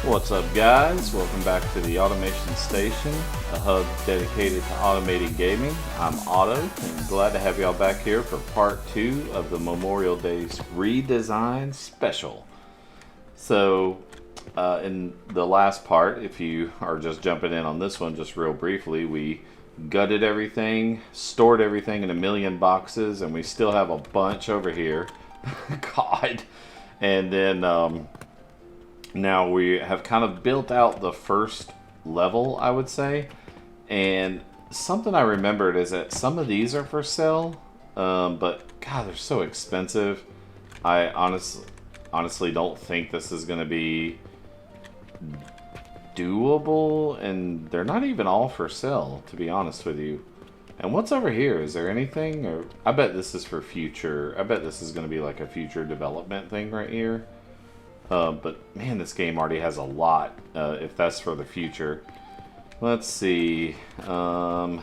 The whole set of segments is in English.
What's up, guys? Welcome back to the Automation Station, a hub dedicated to automating gaming. I'm Otto, and glad to have y'all back here for part 2 of the Memorial Day's redesign special. So, in the last part, if you are just jumping in on this one just real briefly, we gutted everything, stored everything in 1,000,000 boxes, and we still have a bunch over here. God. And then, now we have kind of built out the first level, I would say. And something I remembered is that some of these are for sale, but God, they're so expensive. I honestly don't think this is going to be doable, and they're not even all for sale, to be honest with you. And what's over here? Is there anything? Or I bet this is for future. I bet this is going to be like a future development thing right here. But man, this game already has a lot, if that's for the future. Let's see. Trying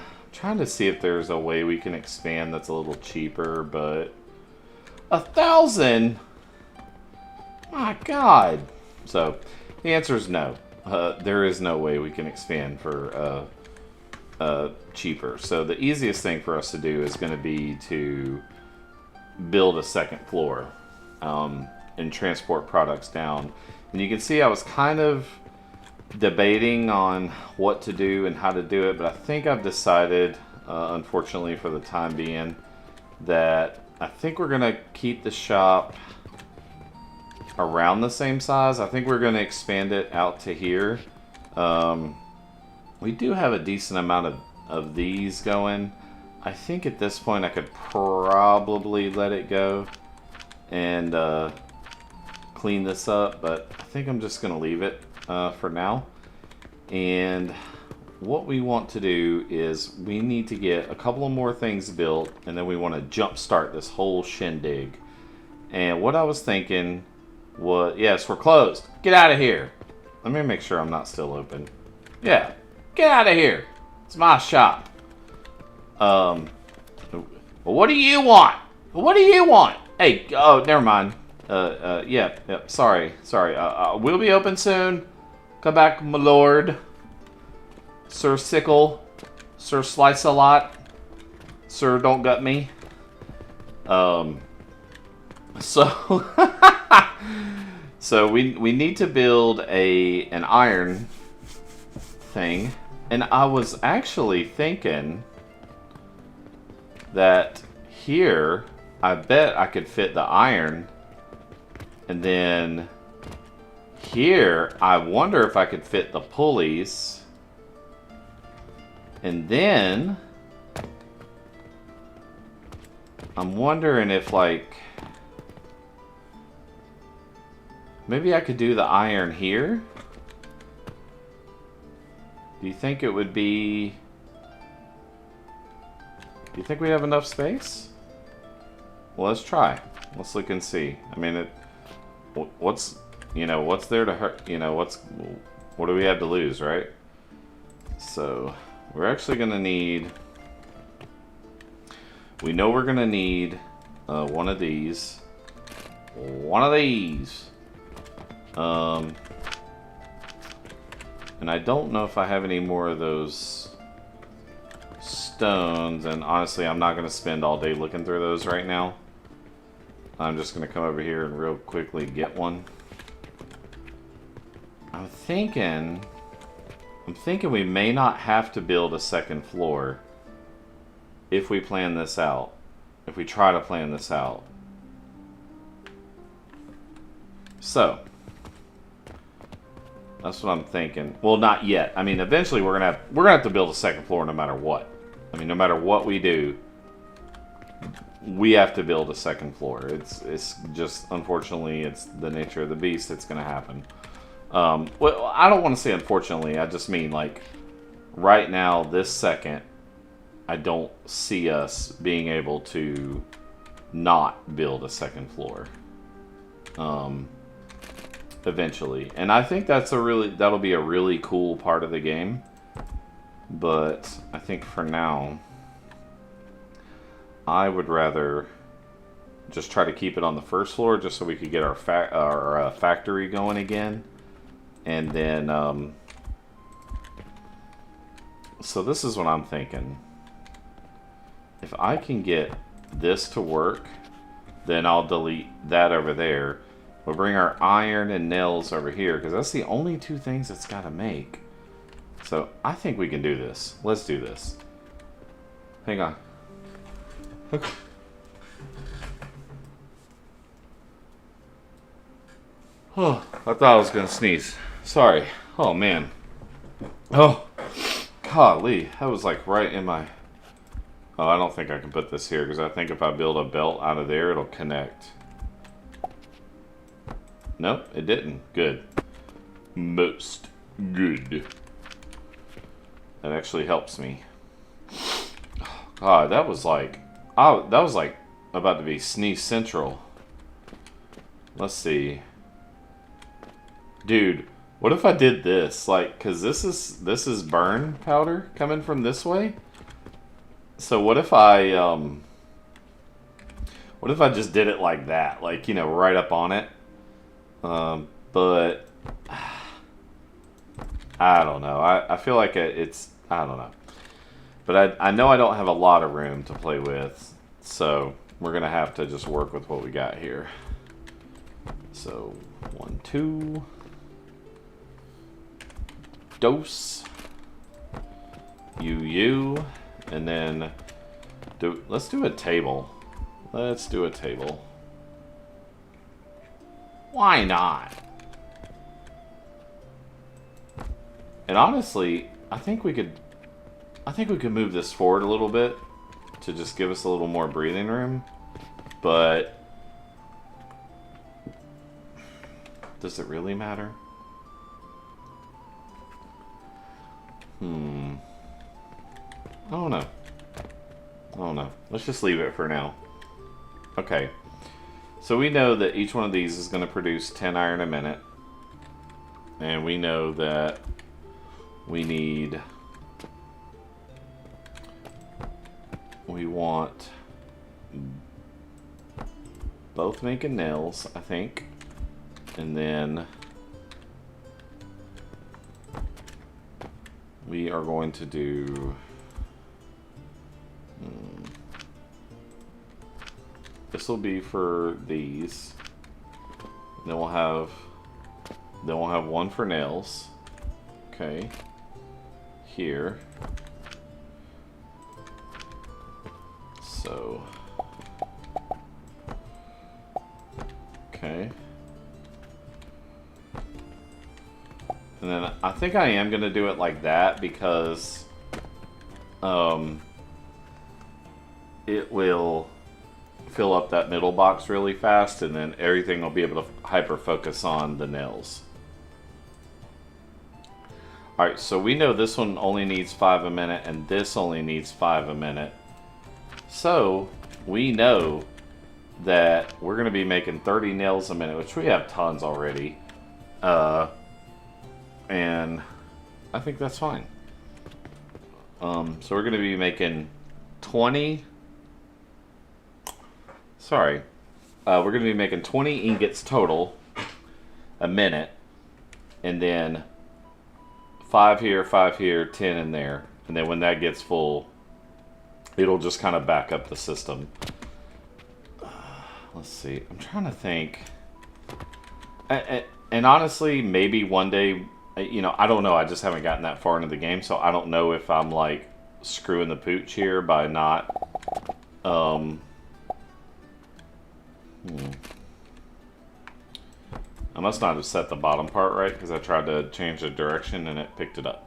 to see if there's a way we can expand that's a little cheaper, but 1,000? My God. So the answer is no. There is no way we can expand for cheaper. So the easiest thing for us to do is going to be to build a second floor. And transport products down. And you can see I was kind of debating on what to do and how to do it, but I think I've decided, unfortunately for the time being, that I think we're gonna keep the shop around the same size. I think we're gonna expand it out to here. We do have a decent amount of these going. I think at this point I could probably let it go and clean this up, but I think I'm just going to leave it for now. And what we want to do is we need to get a couple of more things built, and then we want to jump start this whole shindig. And what I was thinking was, yes, we're closed. Get out of here. Let me make sure I'm not still open. Yeah, get out of here. It's my shop. What do you want? What do you want? Hey, oh, never mind. Yeah, sorry. We'll be open soon. Come back, my lord. Sir Sickle. Sir Slice-A-Lot. Sir Don't Gut Me. So... so we need to build an iron thing. And I was actually thinking that here, I bet I could fit the iron. And then here, I wonder if I could fit the pulleys. And then I'm wondering if, like, maybe I could do the iron here. Do you think it would be... Do you think we have enough space? Well, let's try. Let's look and see. I mean, what's there to hurt? What do we have to lose, right? So we're actually gonna need, we know we're gonna need one of these, and I don't know if I have any more of those stones, and honestly I'm not gonna spend all day looking through those right now. I'm just going to come over here and real quickly get one. I'm thinking we may not have to build a second floor if we plan this out. If we try to plan this out. So, that's what I'm thinking. Well, not yet. I mean, eventually we're gonna have to build a second floor no matter what. I mean, no matter what we do, we have to build a second floor. It's just, unfortunately, it's the nature of the beast. It's going to happen. Well, I don't want to say unfortunately. I just mean, like, right now, this second, I don't see us being able to not build a second floor. Eventually. And I think that'll be a really cool part of the game. But I think for now, I would rather just try to keep it on the first floor just so we could get our factory going again. And then, so this is what I'm thinking. If I can get this to work, then I'll delete that over there. We'll bring our iron and nails over here, because that's the only two things it's got to make. So I think we can do this. Let's do this. Hang on. Okay. Oh, I thought I was going to sneeze. Sorry. Oh, man. Oh, golly. That was like right in my... Oh, I don't think I can put this here, because I think if I build a belt out of there, it'll connect. Nope, it didn't. Good. Most good. That actually helps me. Oh, God, that was like... Oh, that was like about to be sneeze central. Let's see. Dude, what if I did this? Like, cause this is burn powder coming from this way. So what if I just did it like that? Like, you know, right up on it. But I don't know. I feel like it's I don't know. But I know I don't have a lot of room to play with. So we're gonna have to just work with what we got here. So 1, 2. Dose. You. And then let's do a table. Let's do a table. Why not? And honestly, I think we could move this forward a little bit to just give us a little more breathing room. But does it really matter? I don't know. I don't know. Let's just leave it for now. Okay. So we know that each one of these is going to produce 10 iron a minute. And we know that we want both making nails, I think. And then we are going to do this will be for these. And then we'll have one for nails. Okay. Here. So okay. And then I think I am going to do it like that because it will fill up that middle box really fast, and then everything will be able to hyper focus on the nails. Alright, so we know this one only needs 5 a minute and this only needs 5 a minute. So we know that we're going to be making 30 nails a minute, which we have tons already. And I think that's fine. So we're going to be making 20. Sorry. We're going to be making 20 ingots total a minute. And then 5 here, 5 here, 10 in there. And then when that gets full, it'll just kind of back up the system. Let's see. I'm trying to think. And honestly, maybe one day, you know, I don't know. I just haven't gotten that far into the game, so I don't know if I'm like screwing the pooch here by not. I must not have set the bottom part right because I tried to change the direction and it picked it up.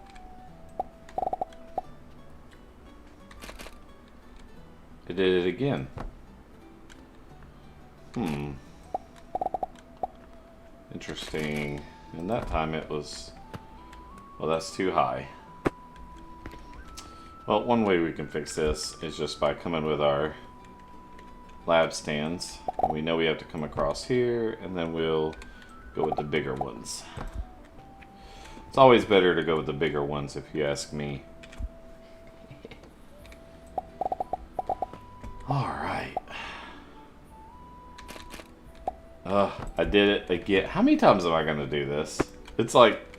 It did it again. Interesting. And that time it was... Well, that's too high. Well, one way we can fix this is just by coming with our lab stands. We know we have to come across here, and then we'll go with the bigger ones. It's always better to go with the bigger ones, if you ask me. Alright. I did it again. How many times am I going to do this? It's like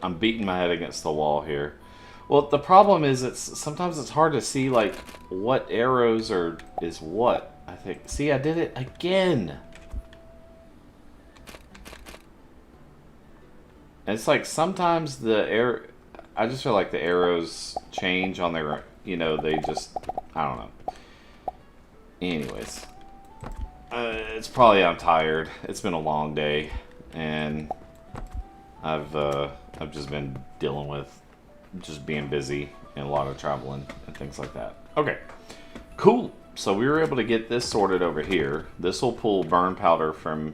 I'm beating my head against the wall here. Well, the problem is sometimes it's hard to see like what arrows is what. I think. See, I did it again. And it's like sometimes I just feel like the arrows change on their, they just, I don't know. Anyways, it's probably I'm tired. It's been a long day, and I've just been dealing with just being busy and a lot of traveling and things like that. Okay, cool. So we were able to get this sorted over here. This will pull burn powder from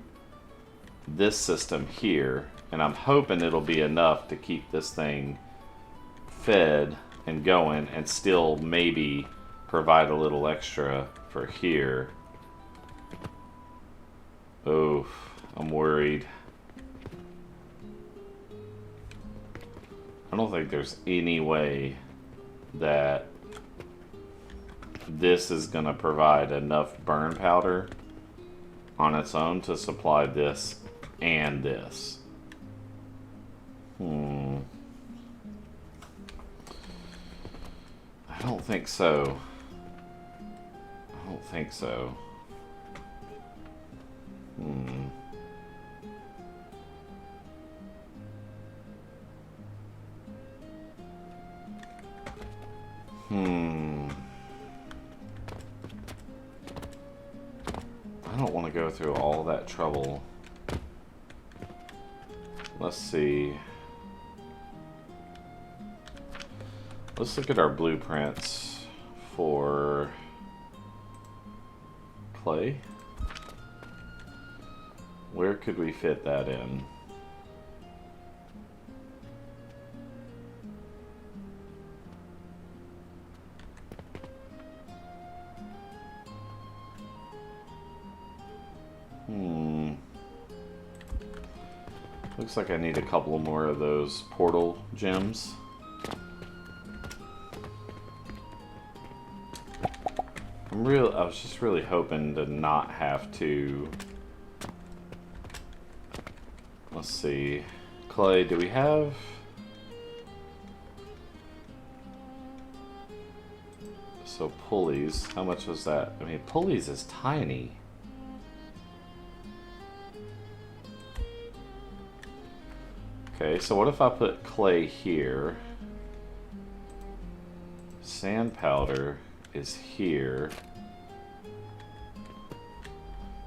this system here, and I'm hoping it'll be enough to keep this thing fed and going and still maybe provide a little extra for here. Oh, I'm worried. I don't think there's any way that this is gonna provide enough burn powder on its own to supply this and this. I don't think so. I don't think so. I don't want to go through all that trouble. Let's see. Let's look at our blueprints for clay. Where could we fit that in? Looks like I need a couple more of those portal gems. I was just really hoping to not have to. Let's see. Clay, do we have? So pulleys, how much was that? I mean, pulleys is tiny. Okay, so what if I put clay here? Sand powder is here.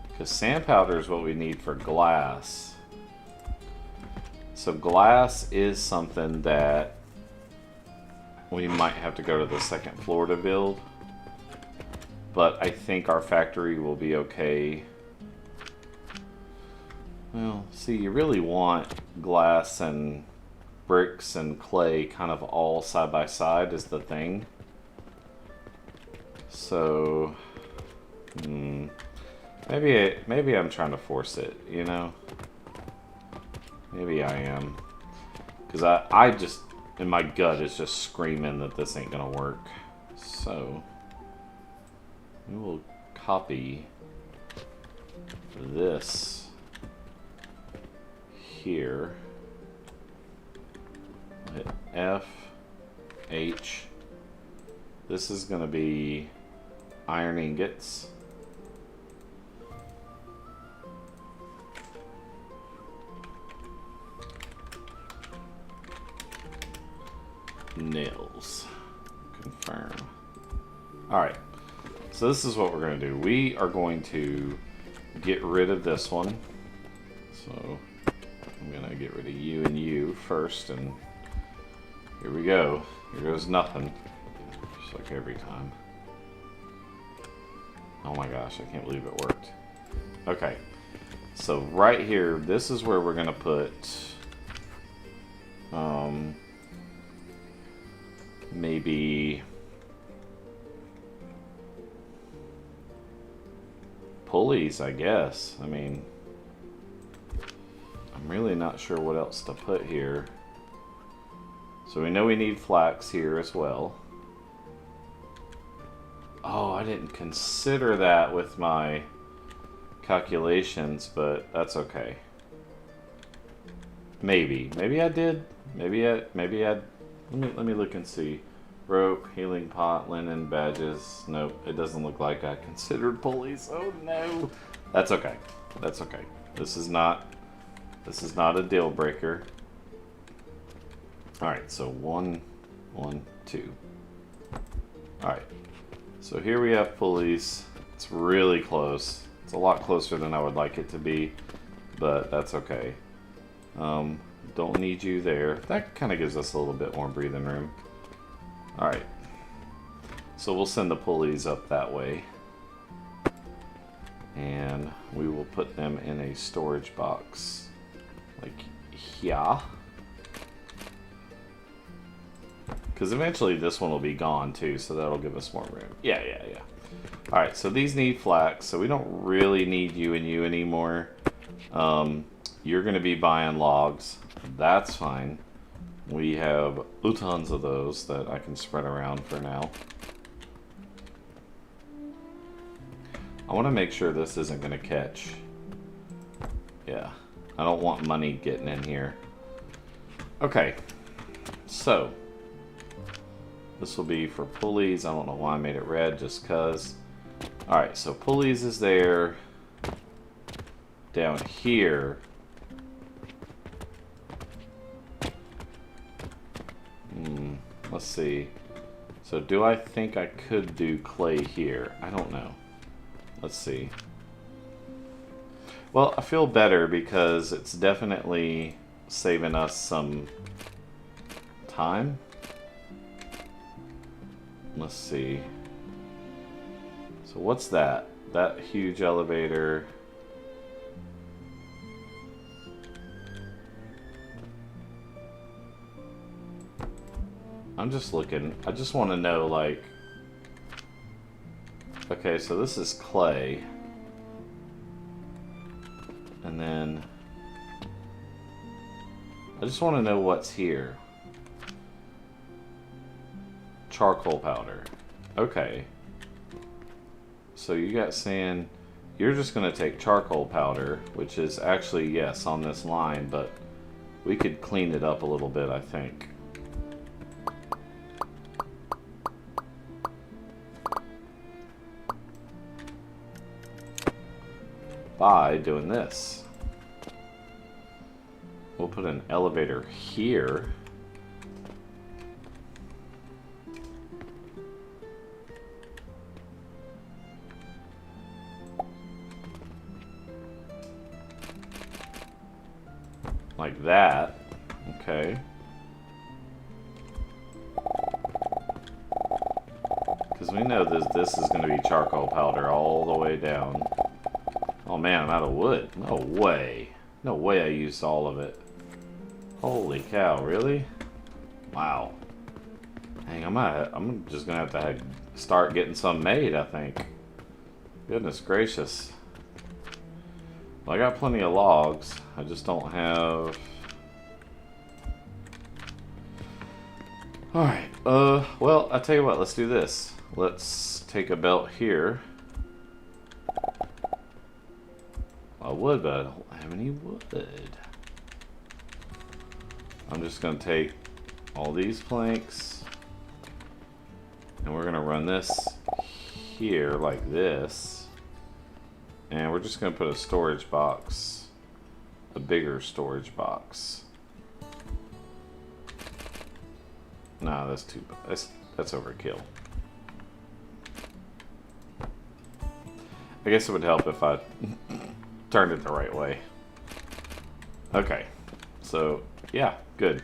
Because sand powder is what we need for glass. So glass is something that we might have to go to the second floor to build. But I think our factory will be okay. Well, see, you really want glass and bricks and clay kind of all side by side is the thing. So, maybe I'm trying to force it, you know? Maybe I am. Because I just, in my gut, is just screaming that this ain't gonna work. So, we will copy this here. Hit F, H. This is gonna be iron ingots. Nails. Confirm. Alright. So this is what we're going to do. We are going to get rid of this one. So I'm going to get rid of you and you first. And here we go. Here goes nothing. Just like every time. Oh my gosh, I can't believe it worked. Okay. So right here, this is where we're going to put maybe pulleys, I guess. I mean, I'm really not sure what else to put here. So we know we need flax here as well. Oh, I didn't consider that with my calculations, but that's okay. Maybe I did. Maybe I. Let me look and see. Rope, healing pot, linen, badges. Nope, it doesn't look like I considered pulleys. Oh no. That's okay. That's okay. This is not a deal breaker. All right, so 1, 1, 2. All right. So here we have pulleys. It's really close. It's a lot closer than I would like it to be, but that's okay. Don't need you there. That kind of gives us a little bit more breathing room. All right. So we'll send the pulleys up that way. And we will put them in a storage box. Like here. Because eventually this one will be gone too, so that'll give us more room. Yeah. Alright, so these need flax, so we don't really need you and you anymore. You're going to be buying logs. That's fine. We have tons of those that I can spread around for now. I want to make sure this isn't going to catch. Yeah, I don't want money getting in here. Okay, so this will be for pulleys. I don't know why I made it red, just cuz. Alright, so pulleys is there. Down here. Let's see. So do I think I could do clay here? I don't know. Let's see. Well, I feel better because it's definitely saving us some time. Let's see. So what's that? That huge elevator. I'm just looking. I just want to know, like... Okay, so this is clay. And then... I just want to know what's here. Charcoal powder. Okay. So you got saying you're just going to take charcoal powder, which is actually, yes, on this line, but we could clean it up a little bit, I think. By doing this. We'll put an elevator here. Like that. Okay. Because we know this is going to be charcoal powder all the way down. Oh man, I'm out of wood. No way. No way I used all of it. Holy cow, really? Wow. Dang, I'm just gonna have to start getting some made, I think. Goodness gracious. Well, I got plenty of logs. I just don't have... Alright, well, I tell you what, let's do this. Let's take a belt here. I would, but I don't have any wood. I'm just going to take all these planks and we're going to run this here like this, and we're just going to put a storage box, a bigger storage box. No, that's too, that's overkill. I guess it would help if I turned it the right way. Okay, so yeah, good.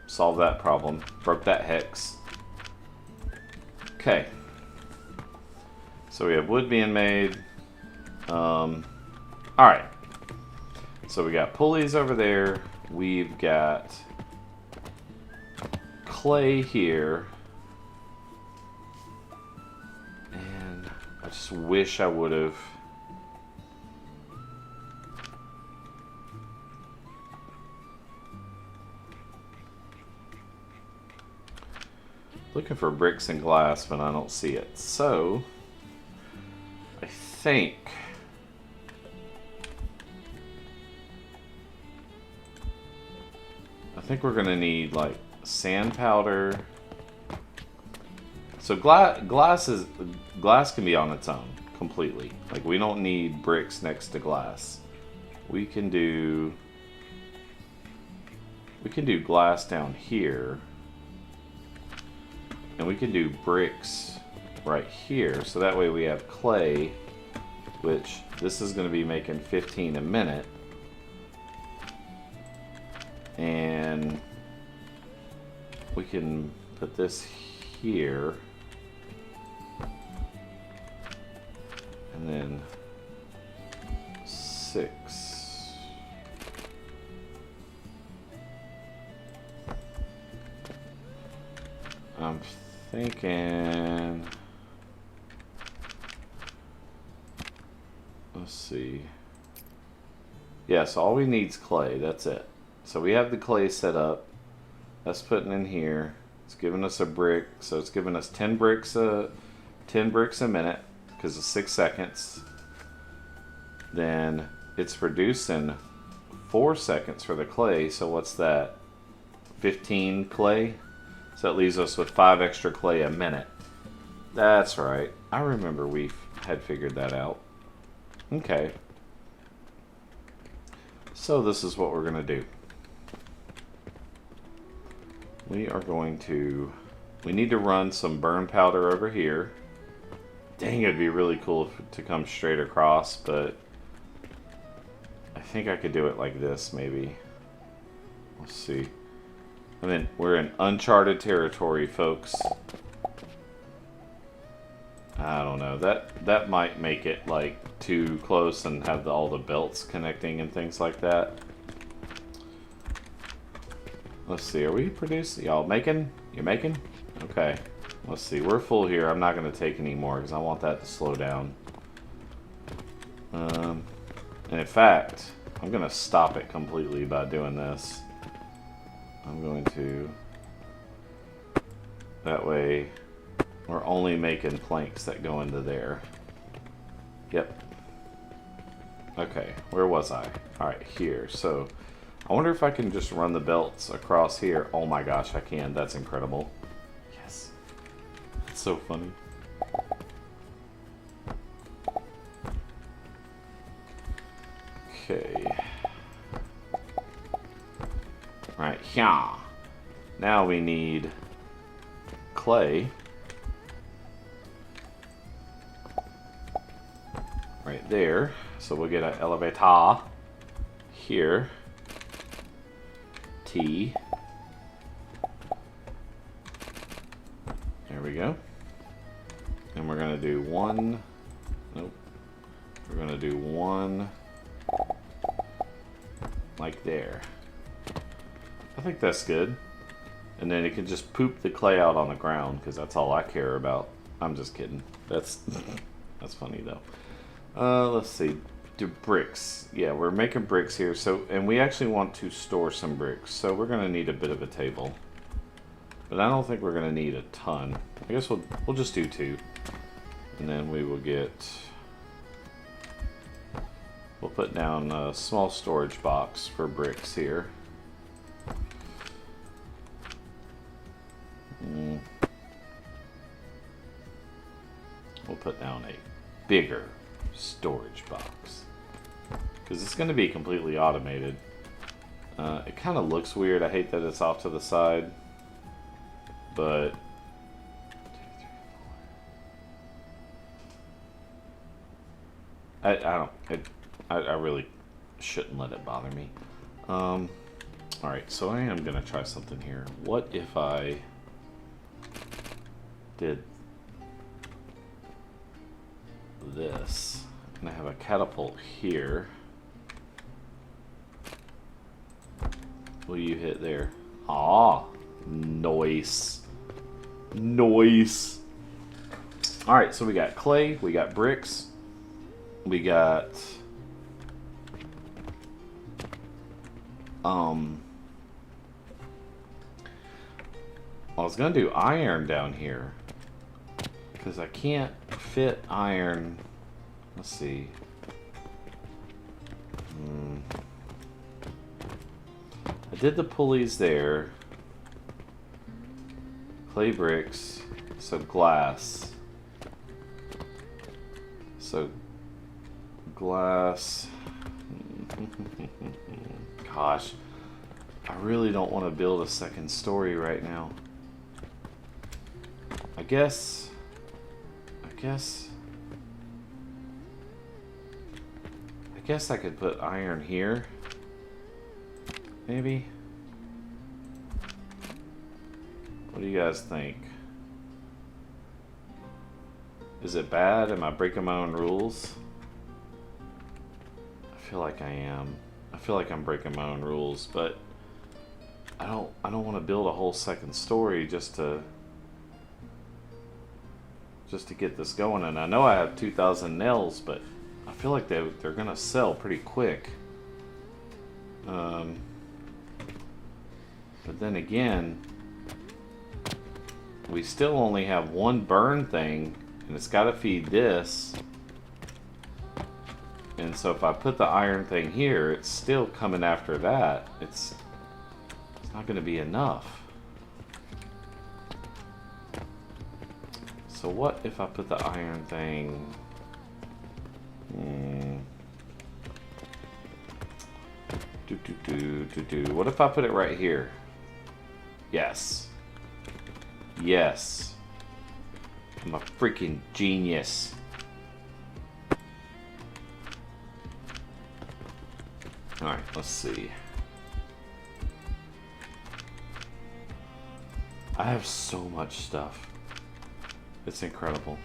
Solve that problem. Broke that hex. Okay. So we have wood being made. Alright. So we got pulleys over there. We've got clay here. And I just wish I would have... Looking for bricks and glass, but I don't see it. So, I think I think we're gonna need like sand powder. So glass can be on its own completely. Like we don't need bricks next to glass. We can do glass down here, and we can do bricks right here. So that way we have clay, which this is going to be making 15 a minute, and we can put this here. And then 6. I'm thinking, let's see. Yeah, so all we need is clay. That's it. So we have the clay set up. That's putting in here. It's giving us a brick. So it's giving us 10 bricks a minute, because of 6 seconds. Then it's producing 4 seconds for the clay. So what's that? 15 clay? So that leaves us with 5 extra clay a minute. That's right. I remember we had figured that out. Okay. So this is what we're going to do. We need to run some burn powder over here. Dang, it'd be really cool to come straight across, but I think I could do it like this, maybe. Let's see. I mean, we're in uncharted territory, folks. I don't know. That might make it like too close and have all the belts connecting and things like that. Let's see. Are we producing? Y'all making? You making? Okay. Let's see. We're full here. I'm not going to take any more because I want that to slow down. And in fact, I'm going to stop it completely by doing this. I'm going to... That way, we're only making planks that go into there. Yep. Okay, where was I? Alright, here. So, I wonder if I can just run the belts across here. Oh my gosh, I can. That's incredible. Yes. It's so funny. Okay. Alright, yeah. Now we need clay. Right there. So we'll get an elevator here. T. There we go. And we're going to do one. Nope. We're going to do one like there. I think that's good. And then it can just poop the clay out on the ground because that's all I care about. I'm just kidding. That's that's funny though. Let's see. Do bricks. Yeah, we're making bricks here. So, and we actually want to store some bricks. So we're going to need a bit of a table. But I don't think we're going to need a ton. I guess we'll just do 2. And then we will get... We'll put down a small storage box for bricks here. We'll put down a bigger storage box because it's going to be completely automated. It kind of looks weird. I hate that it's off to the side, but I really shouldn't let it bother me. Alright, so I am going to try something here. What if I did this, and I have a catapult here. Will you hit there? Ah, nice. Nice. Alright, so we got clay, we got bricks, we got I was gonna do iron down here because I can't fit iron. Let's see. I did the pulleys there. Clay bricks. So glass. So glass. Gosh. I really don't want to build a second story right now. I guess I could put iron here. Maybe. What do you guys think? Is it bad? Am I breaking my own rules? I feel like I am. I feel like I'm breaking my own rules, but I don't want to build a whole second story just to get this going. And I know I have 2,000 nails, but I feel like they're gonna sell pretty quick. But then again, we still only have one burn thing, and it's got to feed this. And so if I put the iron thing here, it's still coming after that. It's not going to be enough. So what if I put the iron thing? What if I put it right here? Yes. Yes. I'm a freaking genius. Alright, let's see. I have so much stuff. It's incredible.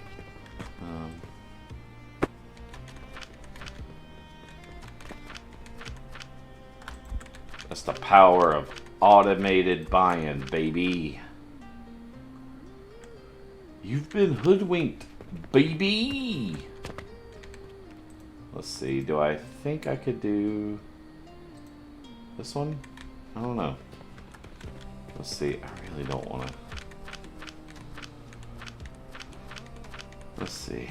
That's the power of automated buying, baby. You've been hoodwinked, baby. Let's see. Do I think I could do this one? I don't know. Let's see. I really don't want to. Let's see.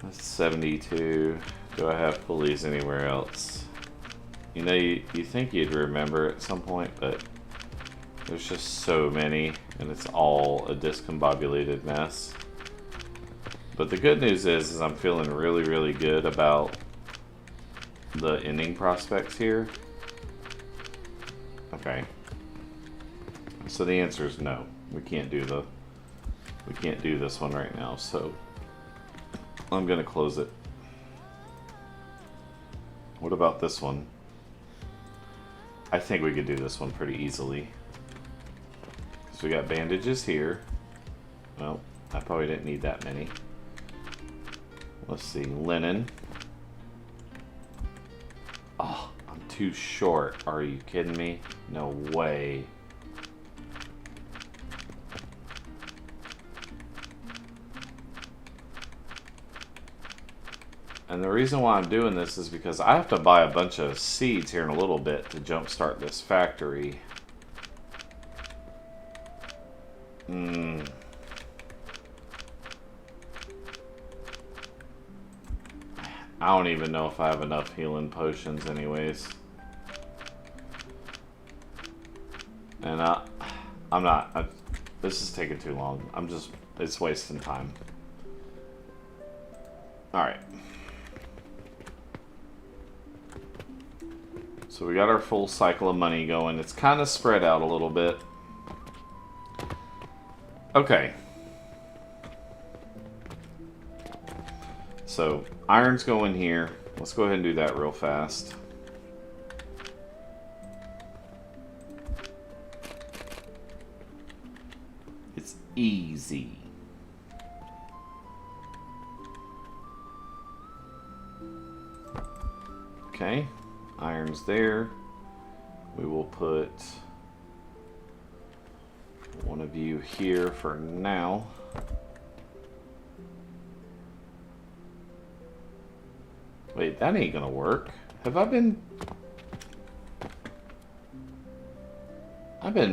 That's 72. Do I have pulleys anywhere else? You know, you think you'd remember at some point, but there's just so many, and it's all a discombobulated mess. But the good news is I'm feeling really, really good about the ending prospects here. Okay. So the answer is no. We can't do this one right now, so I'm gonna close it. What about this one? I think we could do this one pretty easily. So we got bandages here. Well, I probably didn't need that many. Let's see, linen. Oh, I'm too short. Are you kidding me? No way. And the reason why I'm doing this is because I have to buy a bunch of seeds here in a little bit to jumpstart this factory. I don't even know if I have enough healing potions anyways. And I'm not, this is taking too long. It's wasting time. Alright. So we got our full cycle of money going. It's kind of spread out a little bit. Okay. So iron's going here. Let's go ahead and do that real fast. It's easy. Okay. Iron's there. We will put one of you here for now. Wait, that ain't gonna work. I've been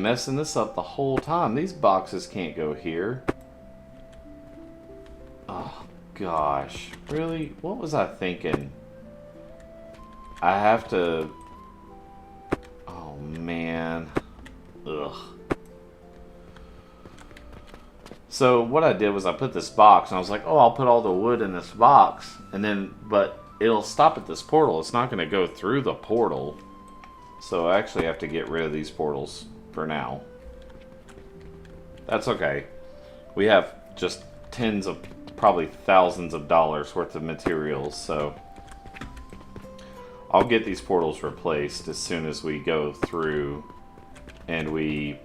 messing this up the whole time. These boxes can't go here. Oh gosh, really? What was I thinking? I have to... Oh Oh, man. Ugh. So what I did was I put this box, and I was like, oh, I'll put all the wood in this box, and then, but it'll stop at this portal. It's not going to go through the portal. So I actually have to get rid of these portals for now. That's okay. We have just tens of, probably thousands of dollars worth of materials, so I'll get these portals replaced as soon as we go through and we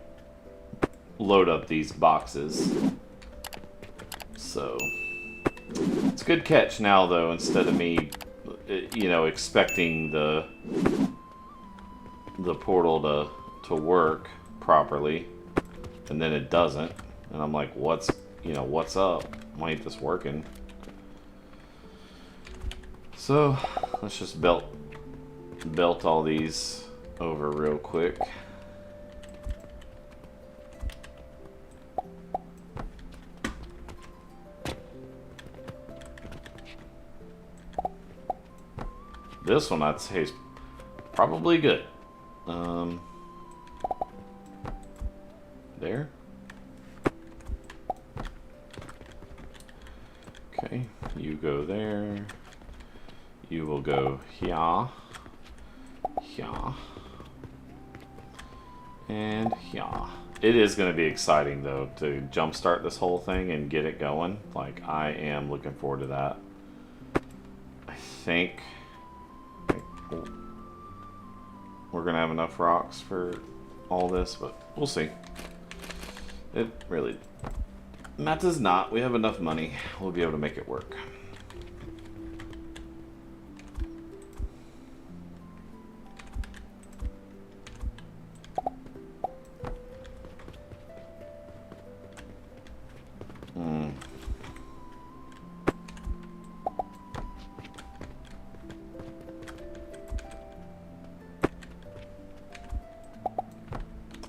load up these boxes. So it's a good catch now, though, instead of me, you know, expecting the portal to work properly, and then it doesn't, and I'm like, what's up? Why ain't this working? So let's just belt all these over real quick. This one I'd say is probably good. There. Okay, you go there. You will go here, here, and here. It is going to be exciting, though, to jumpstart this whole thing and get it going. Like, I am looking forward to that. I think we're going to have enough rocks for all this, but we'll see. It really matters not. We have enough money. We'll be able to make it work.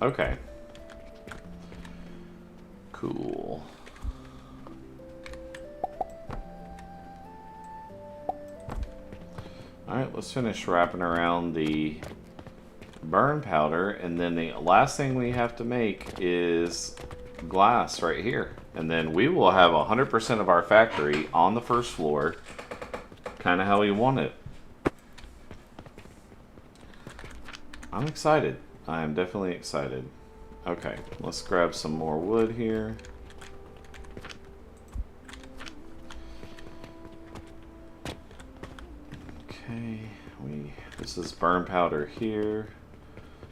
Okay. Cool. Alright, let's finish wrapping around the burn powder, and then the last thing we have to make is glass right here. And then we will have 100% of our factory on the first floor, kind of how we want it. I'm excited. I am definitely excited. Okay, let's grab some more wood here. Okay, this is burn powder here.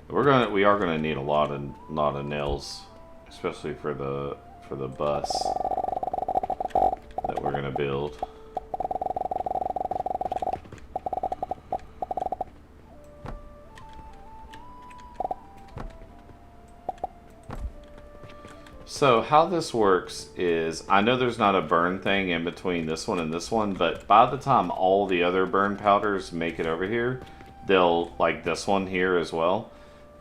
We are gonna need a lot of nails, especially for the bus that we're gonna build. So how this works is, I know there's not a burn thing in between this one and this one, but by the time all the other burn powders make it over here, they'll, like this one here as well,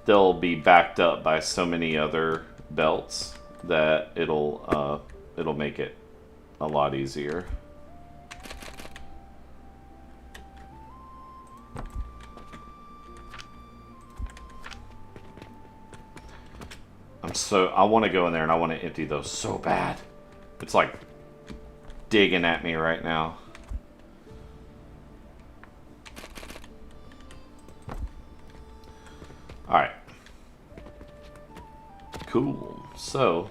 they'll be backed up by so many other belts that it'll make it a lot easier. So I want to go in there and I want to empty those so bad. It's like digging at me right now. Alright. Cool. So,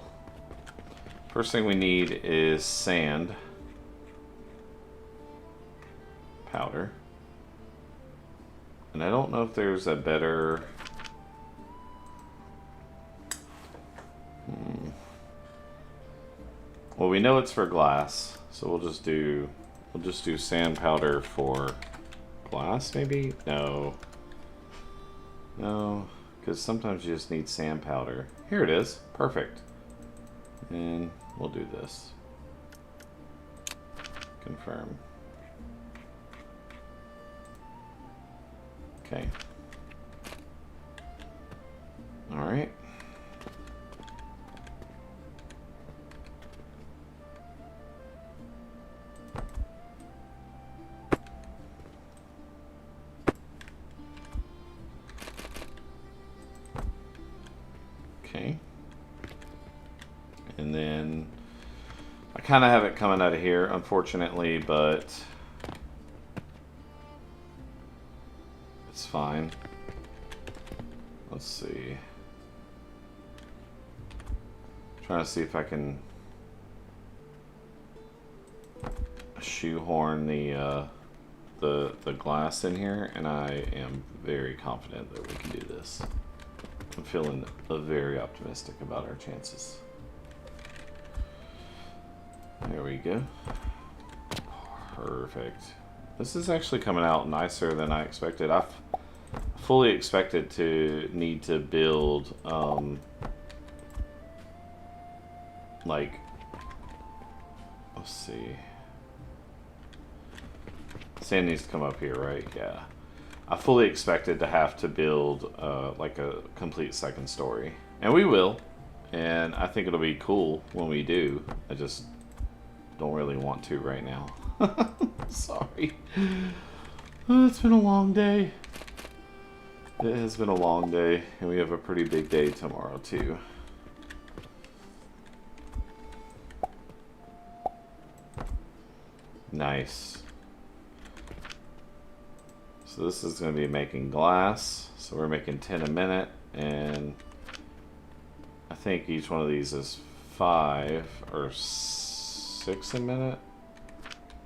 first thing we need is sand. Powder. And I don't know if there's a better... Well, we know it's for glass, so we'll just do sand powder for glass, maybe? No, because sometimes you just need sand powder. Here it is, perfect. And we'll do this. Confirm. Okay. All right. Okay. And then I kind of have it coming out of here, unfortunately, but it's fine. Let's see. Trying to see if I can shoehorn the glass in here, and I am very confident that we can do this. I'm feeling very optimistic about our chances. There we go. Perfect. This is actually coming out nicer than I expected. I fully expected to need to build like, let's see. Sand needs to come up here, right? Yeah. I fully expected to have to build like a complete second story. And we will. And I think it'll be cool when we do. I just don't really want to right now. Sorry. Oh, it's been a long day. It has been a long day. And we have a pretty big day tomorrow too. Nice. So this is going to be making glass. So we're making 10 a minute, and I think each one of these is 5 or 6 a minute.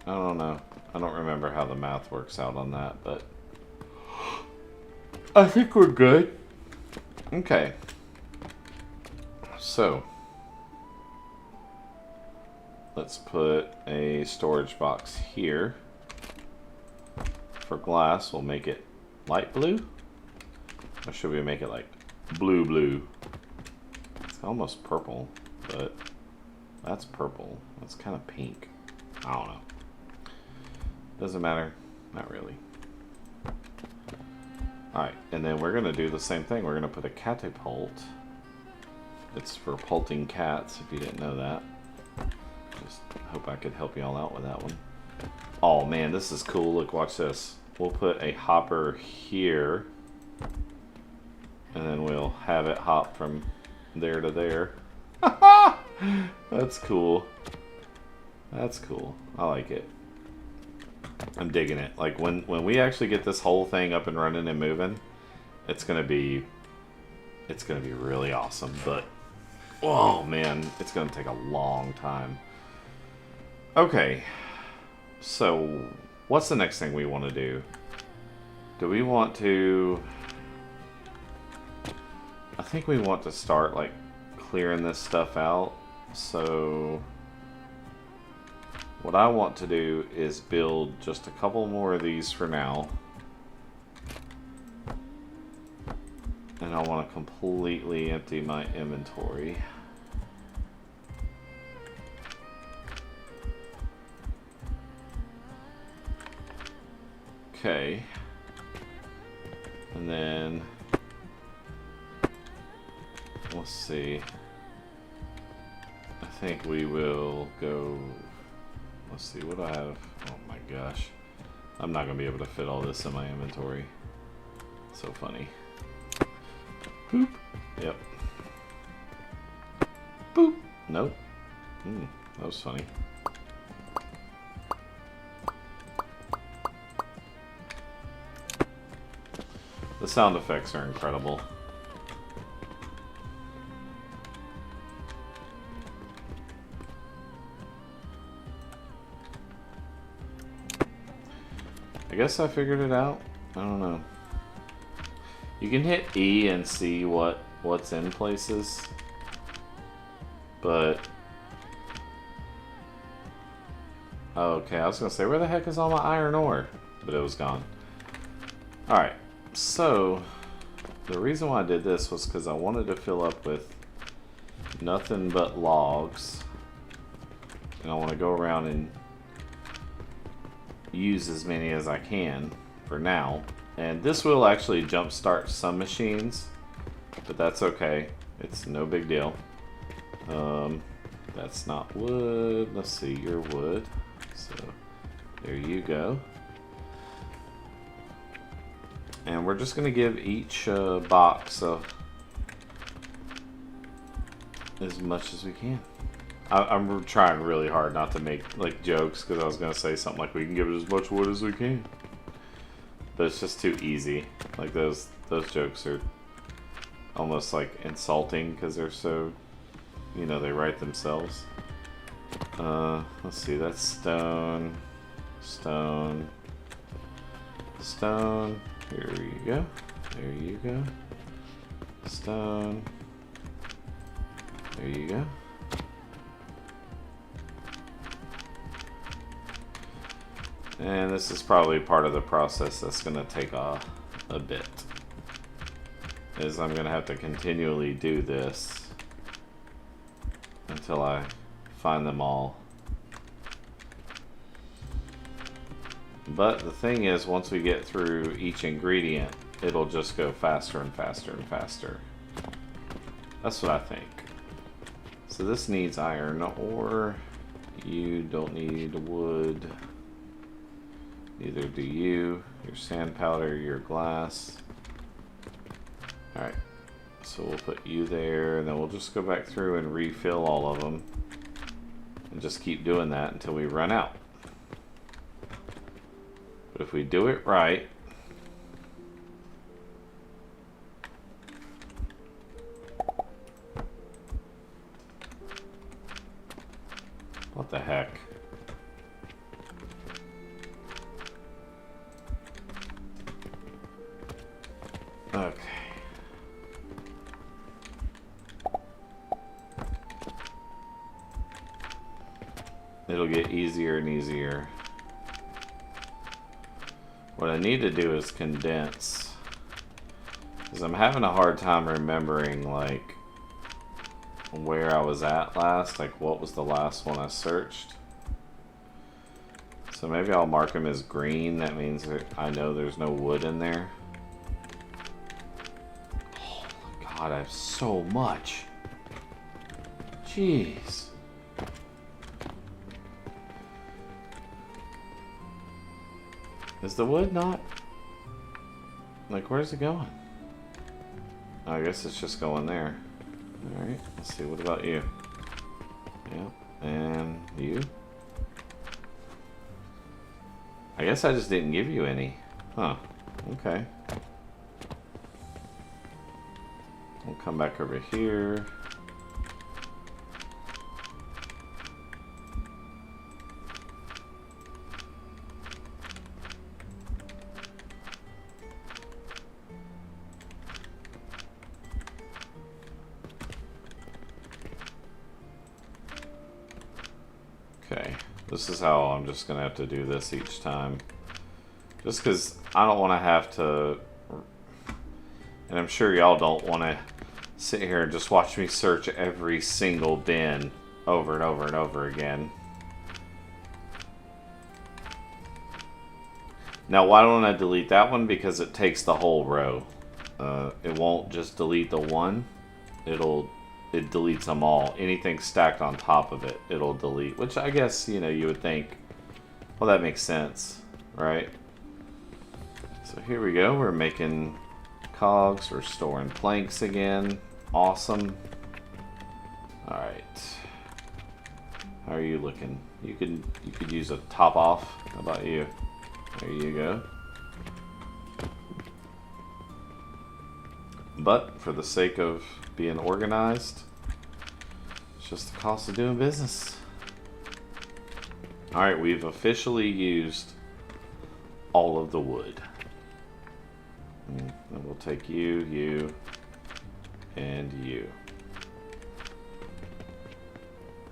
I don't know. I don't remember how the math works out on that, but I think we're good. Okay. So let's put a storage box here. For glass, we'll make it light blue. Or should we make it like blue? It's almost purple, but that's purple. That's kind of pink. I don't know. Doesn't matter. Not really. Alright, and then we're going to do the same thing. We're going to put a catapult. It's for pulting cats, if you didn't know that. Just hope I could help y'all out with that one. Oh man, this is cool. Look, watch this. We'll put a hopper here, and then we'll have it hop from there to there. That's cool. That's cool. I like it. I'm digging it. Like when we actually get this whole thing up and running and moving, it's gonna be really awesome. But oh man, it's gonna take a long time. Okay. So, what's the next thing we want to do? Do we want to... I think we want to start, like, clearing this stuff out. So, what I want to do is build just a couple more of these for now. And I want to completely empty my inventory. Okay, and then let's see. I think we will go. Let's see, what do I have? Oh my gosh, I'm not gonna be able to fit all this in my inventory. So funny. Boop. Yep. Boop. Nope. That was funny. The sound effects are incredible. I guess I figured it out. I don't know. You can hit E and see what's in places, but okay, I was gonna say, where the heck is all my iron ore? But it was gone. All right. So, the reason why I did this was because I wanted to fill up with nothing but logs. And I want to go around and use as many as I can for now. And this will actually jumpstart some machines, but that's okay. It's no big deal. That's not wood. Let's see, you're wood. So, there you go. And we're just going to give each box as much as we can. I'm trying really hard not to make like jokes, because I was gonna say something like we can give it as much wood as we can, but it's just too easy. Like those jokes are almost like insulting because they're so, you know, they write themselves. Let's see, that's stone, stone, stone. Here you go. There you go. Stone. There you go. And this is probably part of the process that's going to take a bit. Is I'm going to have to continually do this until I find them all. But the thing is, once we get through each ingredient, it'll just go faster and faster and faster. That's what I think. So this needs iron ore. You don't need wood. Neither do you. Your sand powder, your glass. Alright. So we'll put you there, and then we'll just go back through and refill all of them. And just keep doing that until we run out. But if we do it right, what the heck? Okay. It'll get easier and easier. What I need to do is condense, because I'm having a hard time remembering like where I was at last, like what was the last one I searched. So maybe I'll mark them as green. That means that I know there's no wood in there. Oh my god, I have so much. Jeez. Is the wood not? Like, where's it going? I guess it's just going there. Alright, let's see, what about you? Yep, and you? I guess I just didn't give you any. Huh, okay. We'll come back over here. Okay, this is how I'm just gonna have to do this each time. Just because I don't want to have to, and I'm sure y'all don't want to sit here and just watch me search every single bin over and over and over again. Now, why don't I delete that one? Because it takes the whole row. It won't just delete the one. It deletes them all. Anything stacked on top of it, it'll delete. Which I guess, you know, you would think, well, that makes sense, right? So here we go. We're making cogs. We're storing planks again. Awesome. All right. How are you looking? You could use a top off. How about you? There you go. But for the sake of being organized, it's just the cost of doing business. All right, we've officially used all of the wood. And we'll take you, and you.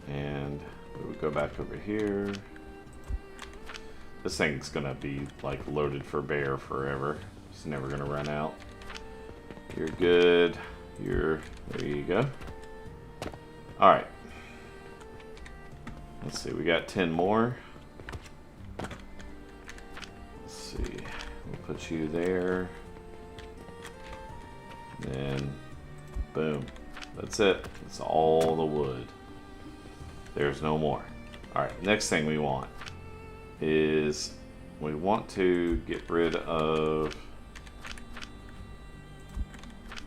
And we would go back over here. This thing's gonna be like loaded for bear forever. It's never gonna run out. You're good. There you go. All right. Let's see, we got 10 more. Let's see, we'll put you there. Then, boom. That's it. That's all the wood. There's no more. All right, next thing we want is we want to get rid of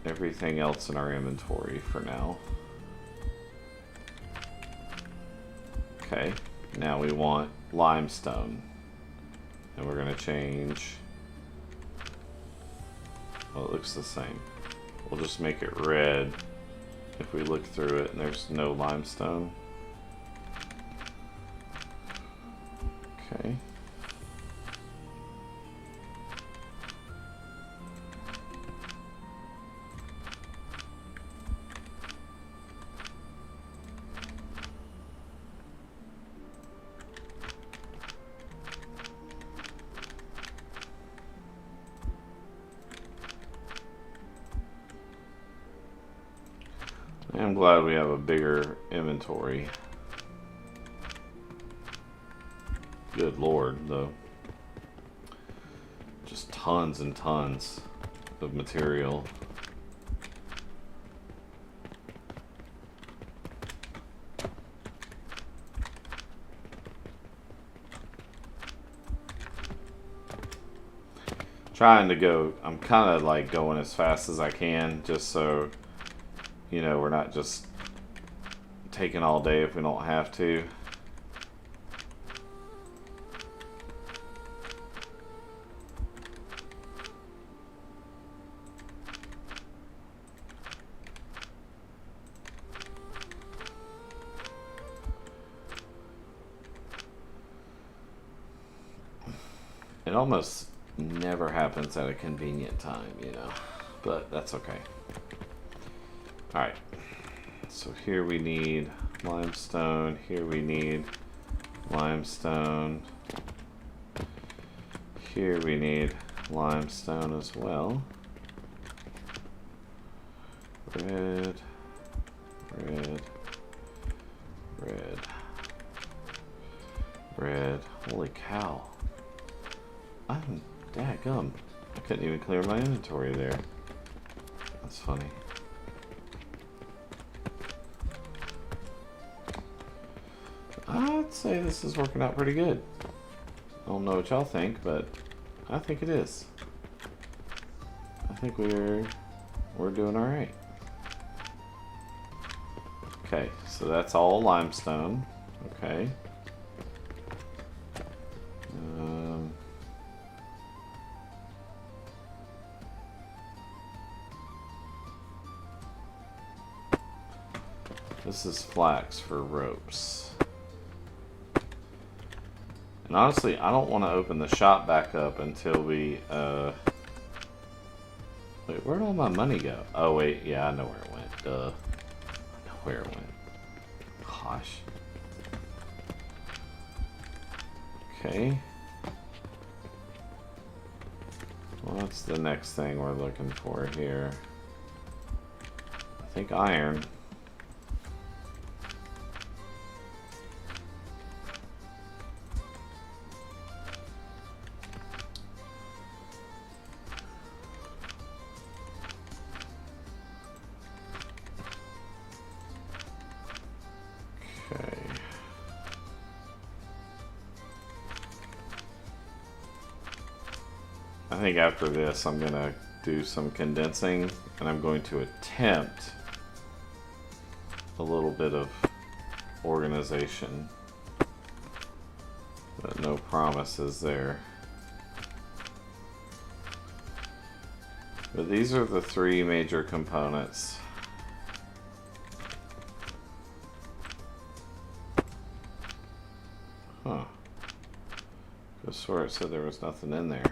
everything else in our inventory for now. Okay, now we want limestone. And we're going to change... Well, it looks the same. We'll just make it red if we look through it and there's no limestone. Okay. I'm glad we have a bigger inventory. Good lord, though. Just tons and tons of material. Trying to go, I'm kind of like going as fast as I can, just so, you know, we're not just taking all day if we don't have to. It almost never happens at a convenient time, you know, but that's okay. Alright, so here we need limestone, here we need limestone, here we need limestone as well. Red, red, red, red. Holy cow. I'm dadgum. I couldn't even clear my inventory there. That's funny. I'd say this is working out pretty good. I don't know what y'all think, but I think it is. I think we're doing all right. Okay, so that's all limestone. Okay. This is flax for ropes. And honestly, I don't want to open the shop back up until we, wait, where'd all my money go? Oh, wait, yeah, I know where it went. Duh. I know where it went. Gosh. Okay. What's the next thing we're looking for here? I think iron. I think after this I'm going to do some condensing, and I'm going to attempt a little bit of organization, but no promises there. But these are the three major components. Huh. I swear it said there was nothing in there.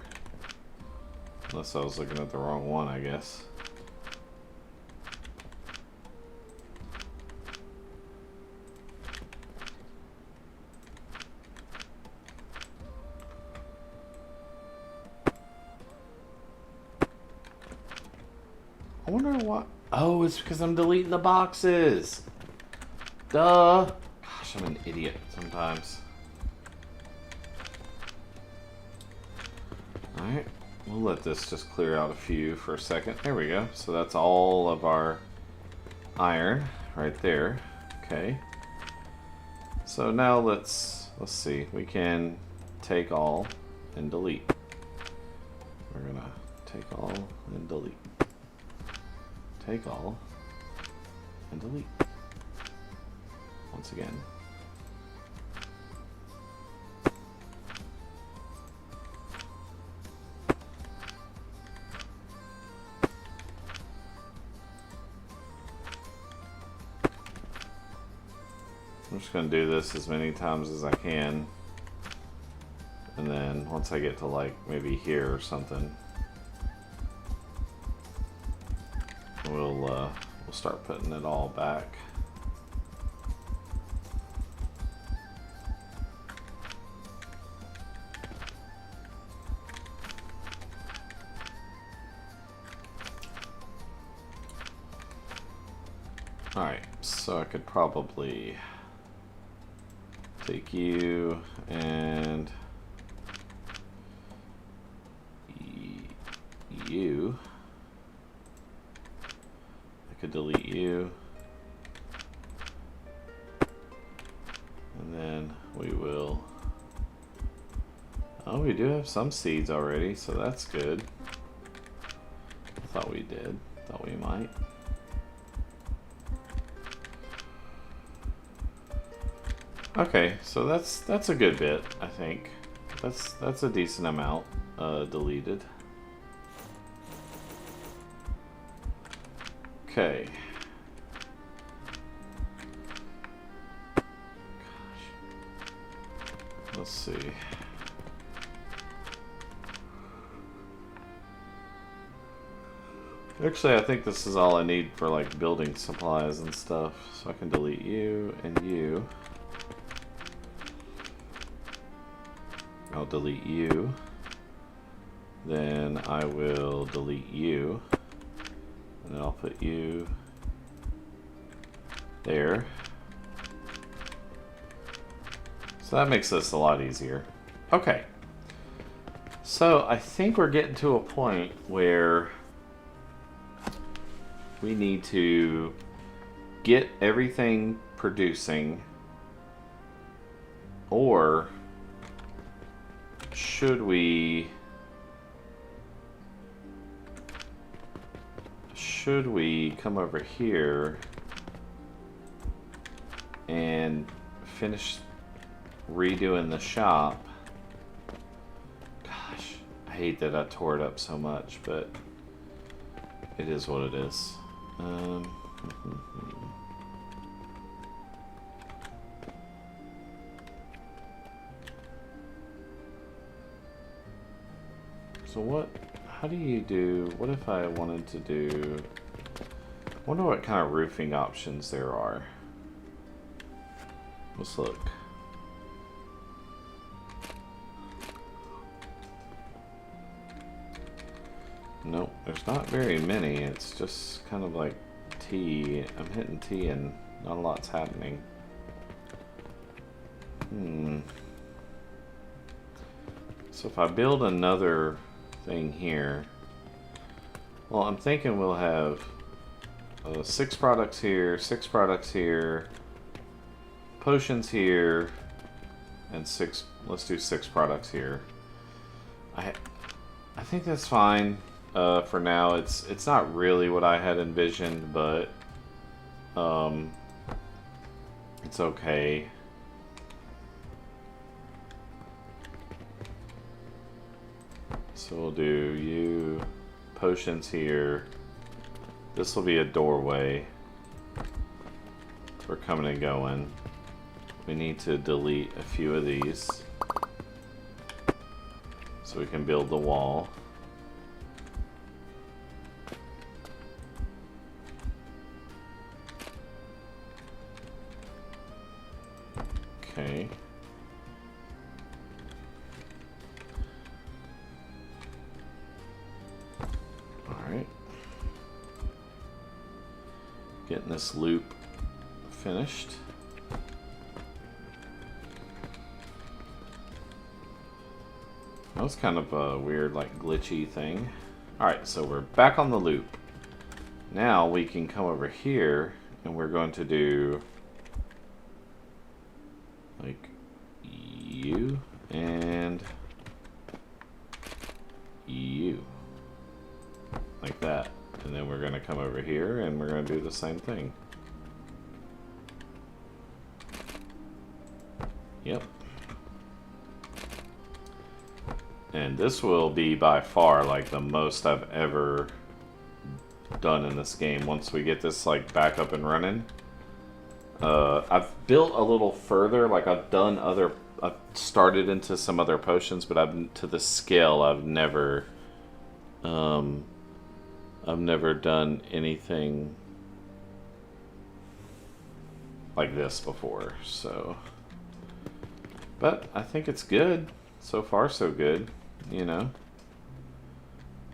Unless I was looking at the wrong one, I guess. I wonder what... Oh, it's because I'm deleting the boxes. Duh. Gosh, I'm an idiot sometimes. Alright. We'll let this just clear out a few for a second. There we go. So that's all of our iron right there. Okay. So now let's see. We can take all and delete. We're gonna take all and delete. Take all and delete. Once again. I'm just going to do this as many times as I can. And then once I get to like maybe here or something, we'll start putting it all back. Alright, so I could probably take you and you. I could delete you. And then we will... Oh, we do have some seeds already, so that's good. I thought we did. Thought we might. Okay, so that's a good bit, I think. That's a decent amount deleted. Okay. Gosh. Let's see. Actually, I think this is all I need for like building supplies and stuff. So I can delete you and you. I'll delete you. Then I will delete you. And then I'll put you there. So that makes this a lot easier. Okay. So I think we're getting to a point where we need to get everything producing, or should we come over here and finish redoing the shop? Gosh, I hate that I tore it up so much, but it is what it is. So how do you do, what if I wanted to do, I wonder what kind of roofing options there are. Let's look. Nope, there's not very many. It's just kind of like T. I'm hitting T and not a lot's happening. So if I build another thing here, well, I'm thinking we'll have 6 products here, 6 products here, potions here, and 6. Let's do 6 products here. I think that's fine. For now, it's not really what I had envisioned, but it's okay. So we'll do you, potions here. This will be a doorway for coming and going. We need to delete a few of these so we can build the wall. Okay. Alright. Getting this loop finished. That was kind of a weird, like, glitchy thing. Alright, so we're back on the loop. Now we can come over here and we're going to do like you and you, like that, and then we're going to come over here and we're going to do the same thing. Yep. And this will be by far like the most I've ever done in this game once we get this like back up and running. I've built a little further. Like I've started into some other potions, but to the scale. I've never done anything like this before. So, but I think it's good so far. So good, you know.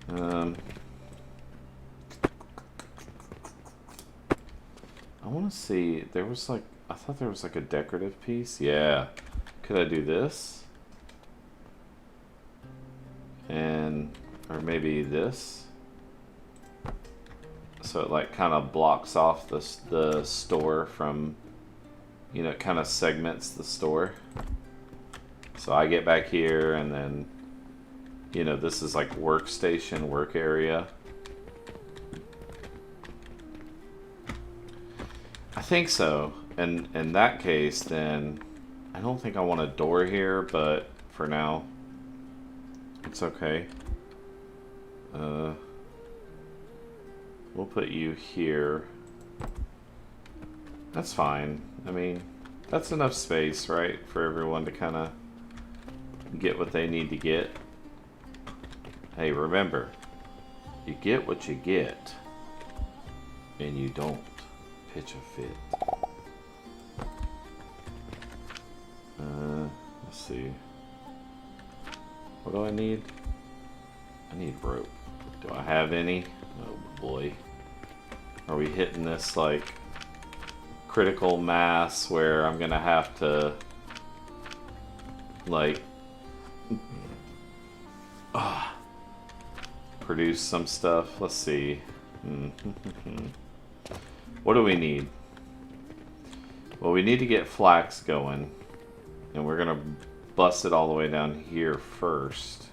I want to see. There was like, I thought there was like a decorative piece. Yeah. Could I do this? And, or maybe this? So it like kind of blocks off the store from, you know, it kind of segments the store. So I get back here and then, you know, this is like workstation, work area. I think so. And in that case, then I don't think I want a door here, but for now, it's okay. We'll put you here. That's fine. I mean, that's enough space, right, for everyone to kind of get what they need to get. Hey, remember, you get what you get, and you don't pitch a fit. Let's see. What do I need? I need rope. Do I have any? Oh boy. Are we hitting this like critical mass where I'm gonna have to like produce some stuff? Let's see. What do we need? Well, we need to get flax going, and we're gonna bust it all the way down here first.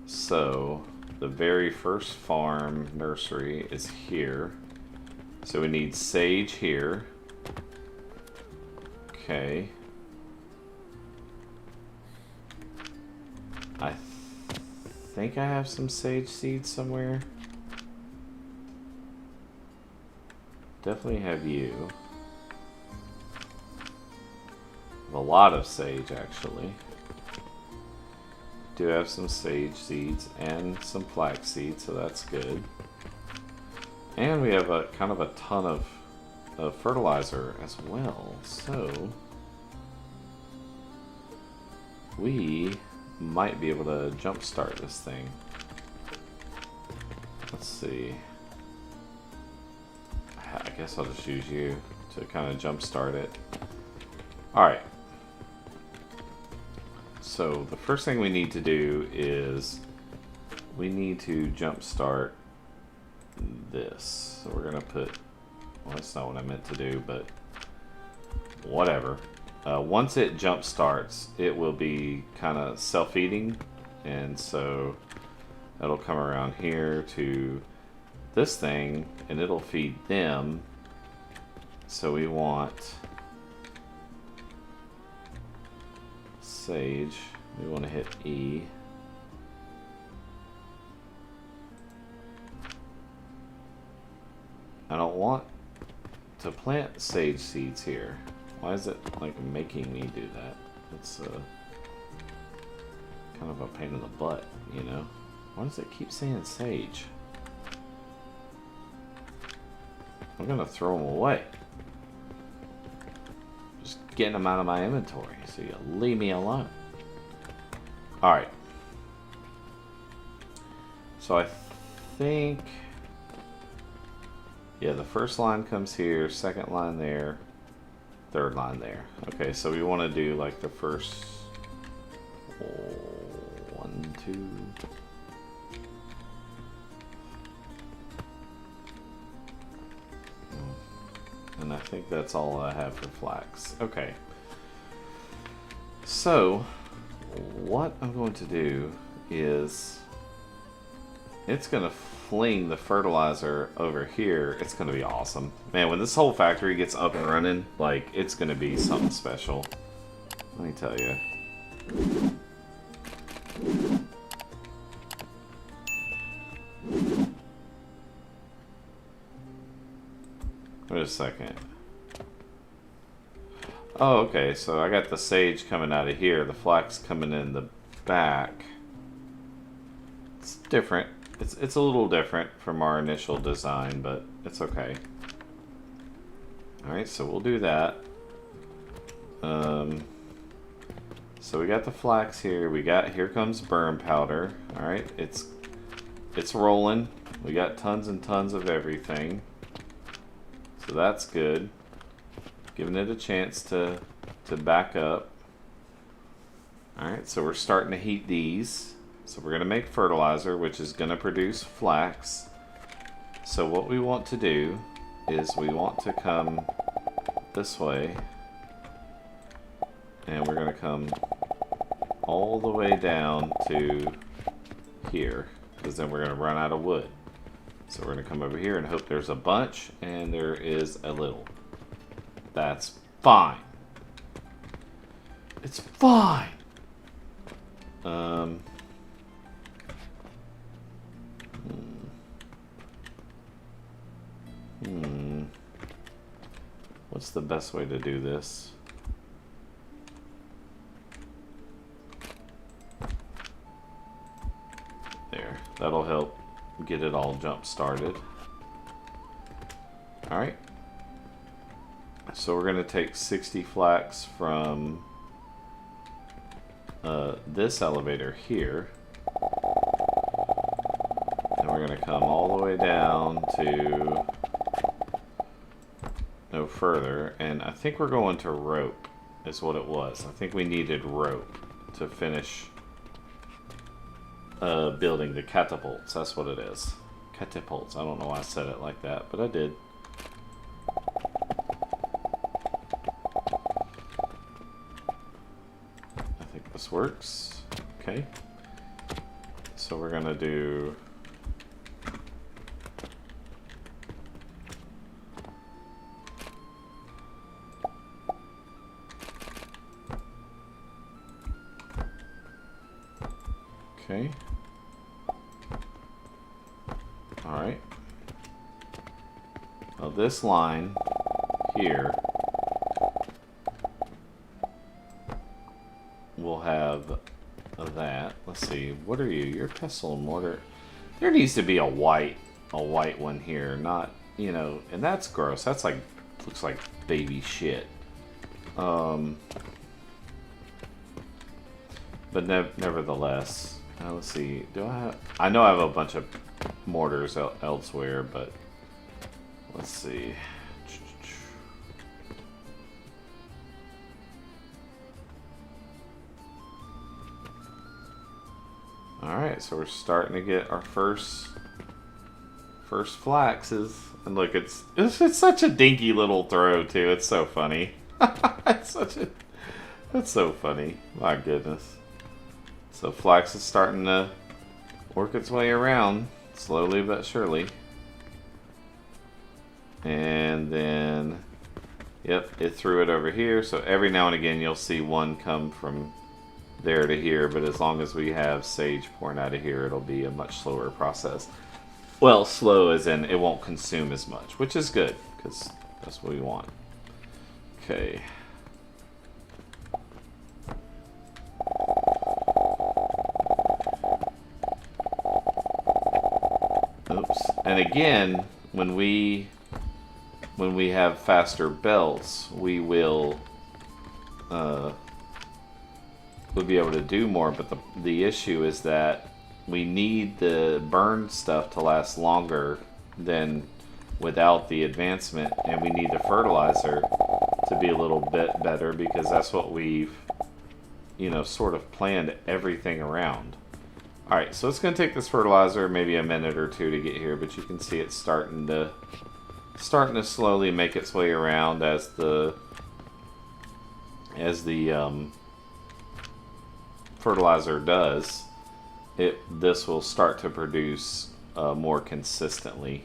So the very first farm nursery is here. So we need sage here. Okay. I think I have some sage seeds somewhere. Definitely have you. A lot of sage, actually. Do have some sage seeds and some flax seeds, so that's good. And we have a kind of a ton of fertilizer as well, so we might be able to jumpstart this thing. Let's see. I guess I'll just use you to kind of jumpstart it. Alright. So the first thing we need to do is we need to jumpstart this. So we're gonna put, well, that's not what I meant to do, but whatever. Once it jump starts, it will be kind of self-eating, and so that'll come around here to this thing, and it'll feed them. So we want sage. We want to hit E. I don't want to plant sage seeds here. Why is it like making me do that? It's kind of a pain in the butt, you know? Why does it keep saying sage? I'm gonna throw them away. Just getting them out of my inventory, so you leave me alone. Alright. So I think, yeah, the first line comes here, second line there, third line there. Okay, so we want to do like the first 1, 2. And I think that's all I have for flax. Okay. So, what I'm going to do is, it's going to fling the fertilizer over here. It's going to be awesome. Man, when this whole factory gets up and running, like, it's going to be something special. Let me tell you. Wait a second. Oh, okay, so I got the sage coming out of here, the flax coming in the back. It's different. It's a little different from our initial design, but it's okay. Alright, so we'll do that. So we got the flax here. We got, here comes burn powder. Alright, it's rolling. We got tons and tons of everything. So that's good. Giving it a chance to back up. Alright, so we're starting to heat these. So we're going to make fertilizer, which is going to produce flax. So what we want to do is we want to come this way. And we're going to come all the way down to here. Because then we're going to run out of wood. So we're going to come over here and hope there's a bunch. And there is a little. That's fine. It's fine. What's the best way to do this? There. That'll help get it all jump started. Alright. So we're going to take 60 flax from this elevator here. And we're going to come all the way down to no further. And I think we're going to rope is what it was. I think we needed rope to finish building the catapults. That's what it is. Catapults. I don't know why I said it like that, but I did. This works. Okay. So we're gonna do okay. Alright. Now this line here we'll have that. Let's see. What are you? You're pestle and mortar. There needs to be a white one here. Not, you know, and that's gross. That's like, looks like baby shit. But nevertheless, let's see. Do I have? I know I have a bunch of mortars elsewhere, but let's see. Alright, so we're starting to get our first flaxes. And look, it's such a dinky little throw too. It's so funny. It's so funny. My goodness. So flax is starting to work its way around, slowly but surely. And then, yep, it threw it over here. So every now and again you'll see one come from there to here, but as long as we have sage pouring out of here, it'll be a much slower process. Well, slow as in it won't consume as much, which is good, because that's what we want. Okay. Oops. And again, when we have faster belts, we'll be able to do more, but the issue is that we need the burn stuff to last longer than without the advancement, and we need the fertilizer to be a little bit better, because that's what we've, you know, sort of planned everything around. Alright, so it's going to take this fertilizer maybe a minute or two to get here, but you can see it's starting to slowly make its way around as the fertilizer does. This will start to produce more consistently,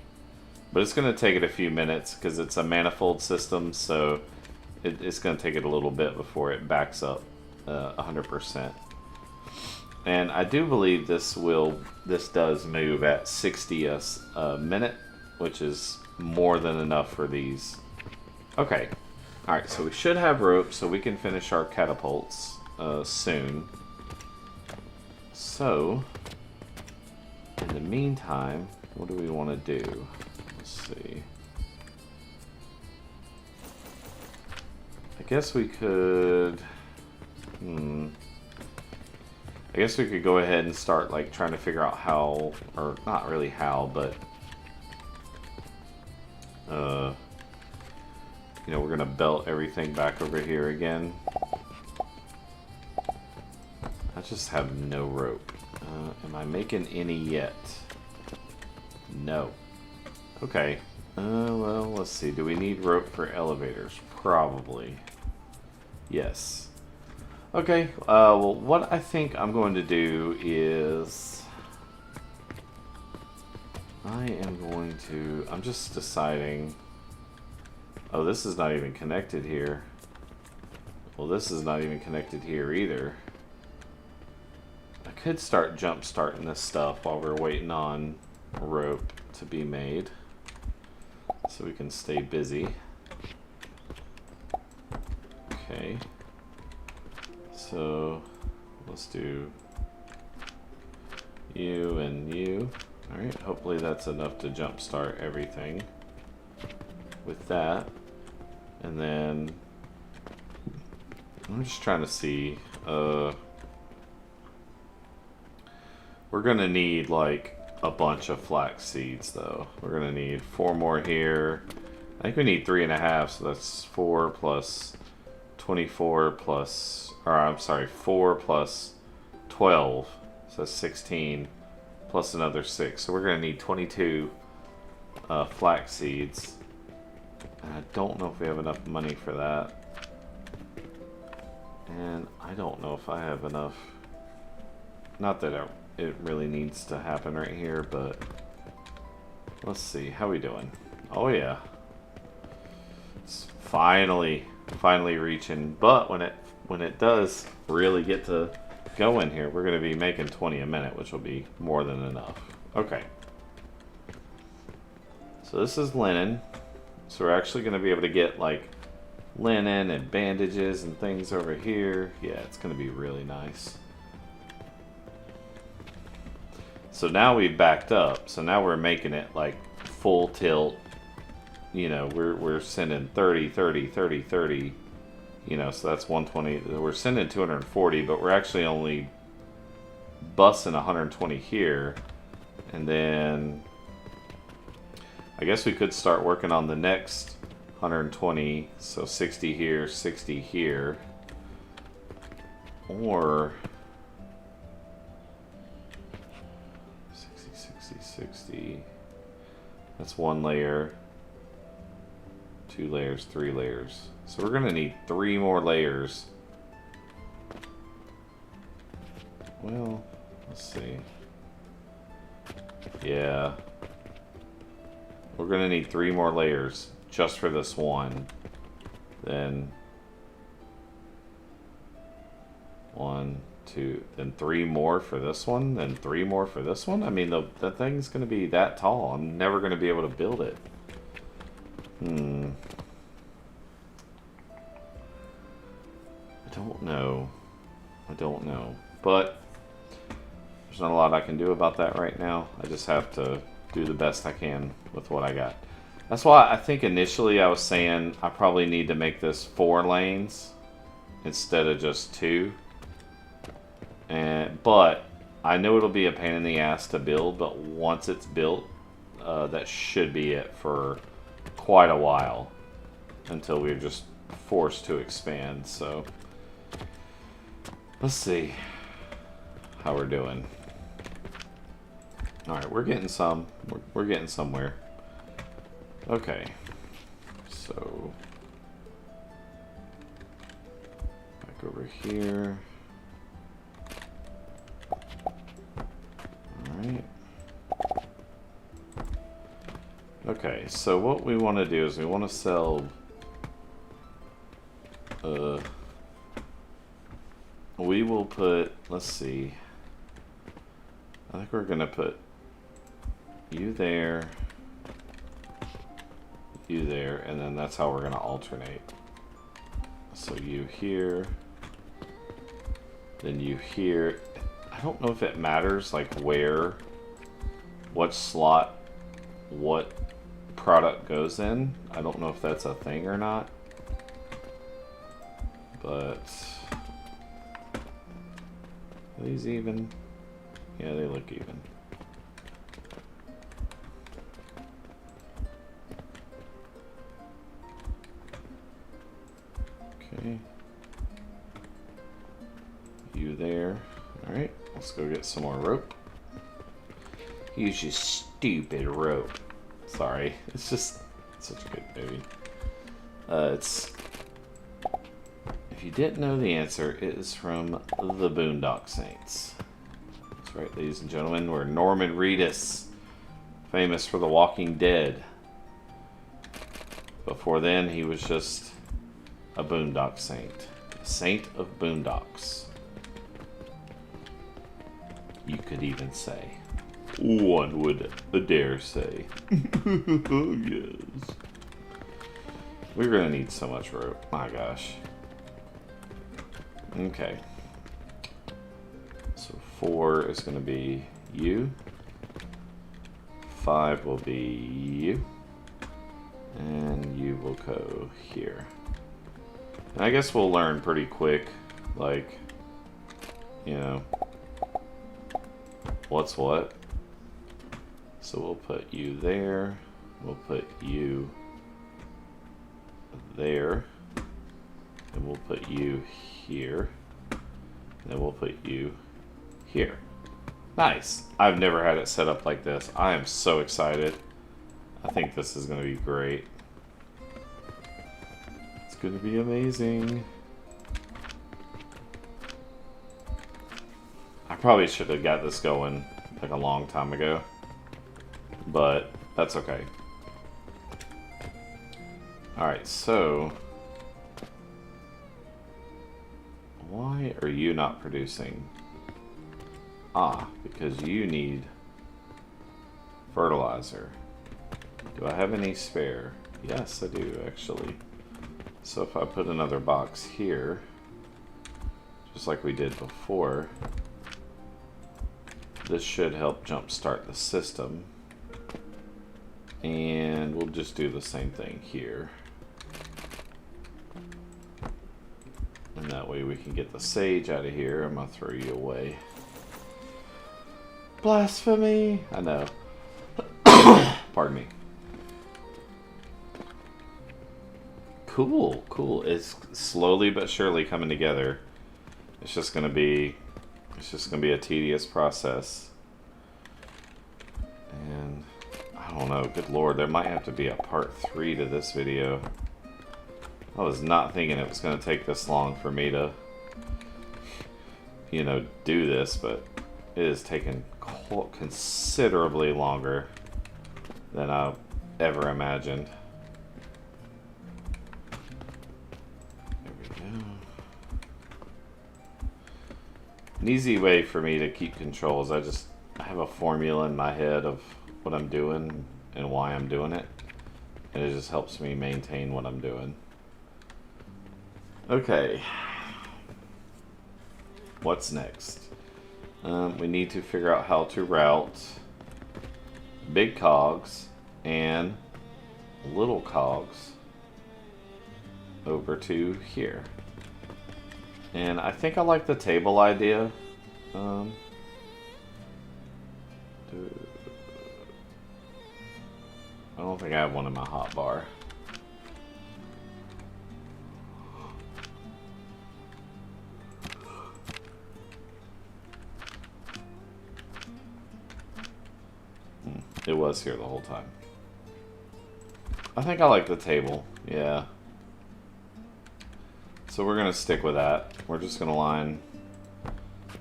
but it's going to take it a few minutes because it's a manifold system, so it's going to take it a little bit before it backs up 100%. And I do believe this does move at 60 a minute, which is more than enough for these. Okay. Alright, so we should have rope so we can finish our catapults soon. So, in the meantime, what do we want to do? Let's see. I guess we could... I guess we could go ahead and start like trying to figure out how, or not really how, but you know, we're gonna belt everything back over here again. I just have no rope. Am I making any yet? No. Okay. Well, let's see. Do we need rope for elevators? Probably. Yes. Okay, well, what I think I'm going to do is... I'm just deciding... Oh, this is not even connected here. Well, this is not even connected here either. I could start jump starting this stuff while we're waiting on rope to be made. So we can stay busy. Okay. So, let's do you and you. Alright, hopefully that's enough to jumpstart everything with that. And then, I'm just trying to see, we're gonna need like a bunch of flax seeds though. We're gonna need 4 more here. I think we need 3.5, so that's 4 plus 24 plus... Or, I'm sorry, 4 plus 12, so that's 16, plus another 6. So we're going to need 22 flax seeds. And I don't know if we have enough money for that. And I don't know if I have enough. Not that it really needs to happen right here, but let's see. How we doing? Oh, yeah. It's finally reaching. But when it does really get to go in here, we're going to be making 20 a minute, which will be more than enough. Okay. So this is linen. So we're actually going to be able to get like linen and bandages and things over here. Yeah, it's going to be really nice. So now we've backed up. So now we're making it like full tilt. You know, we're sending 30, 30, 30, 30. You know, so that's 120. We're sending 240, but we're actually only busing 120 here. And then I guess we could start working on the next 120. So 60 here, 60 here. Or 60, 60, 60. That's 1 layer. 2 layers, 3 layers. So we're gonna need 3 more layers. Well, let's see. Yeah. We're gonna need 3 more layers just for this one. Then 1, 2, then 3 more for this one, then 3 more for this one. I mean, the thing's gonna be that tall. I'm never gonna be able to build it. I don't know. But there's not a lot I can do about that right now. I just have to do the best I can with what I got. That's why I think initially I was saying I probably need to make this 4 lanes instead of just 2. But I know it'll be a pain in the ass to build, but once it's built, that should be it for quite a while until we're just forced to expand. So let's see how we're doing. All right, we're getting some. We're getting somewhere. Okay, so back over here. All right. Okay, so what we want to do is we want to sell. We will put. Let's see. I think we're gonna put you there. you there, and then that's how we're going to alternate. So you here, then you here. I don't know if it matters like where, what slot, what product goes in. I don't know if that's a thing or not. But are these even? Yeah, they look even. Okay. You there. Alright, let's go get some more rope. Use your stupid rope. Sorry, it's just such a good movie. It's... If you didn't know the answer, it is from the Boondock Saints. That's right, ladies and gentlemen, we're Norman Reedus, famous for The Walking Dead. Before then, he was just a Boondock Saint. A saint of Boondocks. You could even say. One would dare say. Yes. We're gonna need so much rope. My gosh. Okay. So 4 is gonna be you. 5 will be you. And you will go here. And I guess we'll learn pretty quick, like, you know, what's what. So we'll put you there, we'll put you there, and we'll put you here, and then we'll put you here. Nice. I've never had it set up like this. I am so excited. I think this is going to be great. It's going to be amazing. I probably should have got this going like a long time ago, but that's okay. Alright, so why are you not producing? Ah, because you need fertilizer. Do I have any spare? Yes, I do, actually. So if I put another box here, just like we did before, this should help jumpstart the system. And we'll just do the same thing here. And that way we can get the sage out of here. I'm gonna throw you away. Blasphemy! I know. Pardon me. Cool, cool. It's slowly but surely coming together. It's just gonna be a tedious process. And I don't know, good lord, there might have to be a part 3 to this video. I was not thinking it was gonna take this long for me to, you know, do this, but it has taken considerably longer than I ever imagined. There we go. An easy way for me to keep control is I have a formula in my head of what I'm doing and why I'm doing it, and it just helps me maintain what I'm doing. Okay, what's next? We need to figure out how to route big cogs and little cogs over to here. And I think I like the table idea. I don't think I have one in my hotbar. It was here the whole time. I think I like the table, yeah. So we're gonna stick with that. We're just gonna line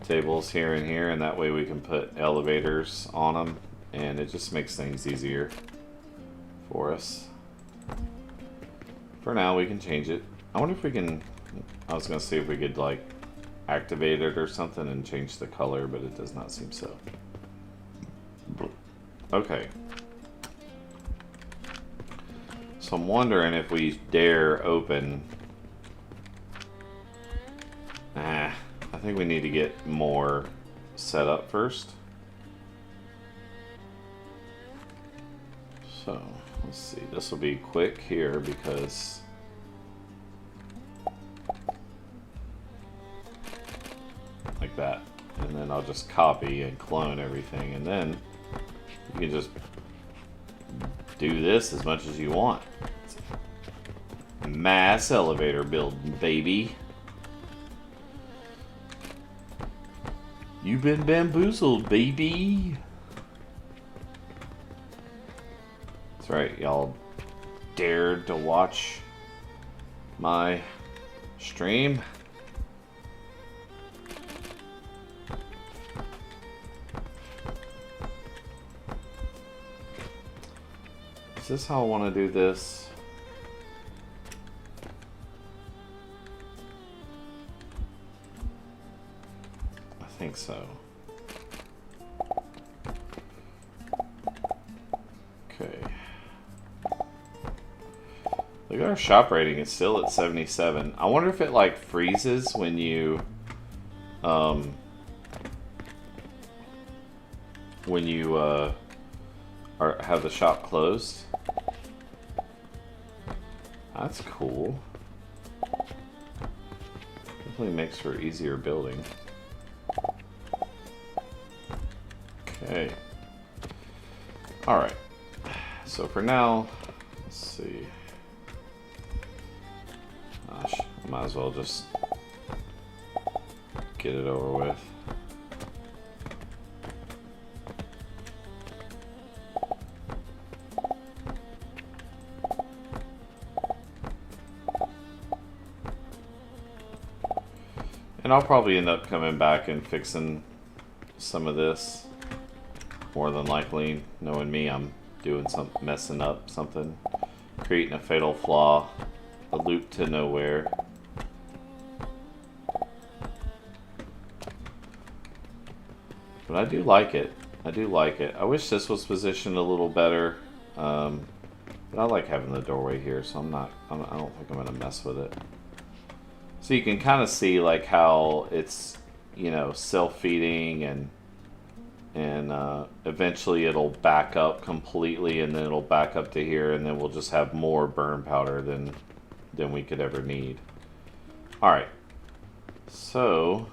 tables here and here, and that way we can put elevators on them, and it just makes things easier for us. For now, we can change it. I wonder if we can, I was gonna see if we could like activate it or something and change the color, but it does not seem so. Okay. So I'm wondering if we dare open. I think we need to get more set up first. So let's see. This will be quick here because like that, and then I'll just copy and clone everything, and then you can just do this as much as you want. Mass elevator building, baby. You've been bamboozled, baby. That's right, y'all dared to watch my stream. Is this how I want to do this? I think so. Okay. Look at our shop rating, it's still at 77. I wonder if it like freezes when you have the shop closed. That's cool. Definitely makes for easier building. Okay. Alright. So for now, let's see. Gosh, I might as well just get it over with. And I'll probably end up coming back and fixing some of this. More than likely, knowing me, I'm doing something, messing up something, creating a fatal flaw, a loop to nowhere. But I do like it. I do like it. I wish this was positioned a little better. But I like having the doorway here, so I don't think I'm gonna mess with it. So you can kind of see like how it's, you know, self-feeding and eventually it'll back up completely, and then it'll back up to here, and then we'll just have more burn powder than we could ever need. Alright, so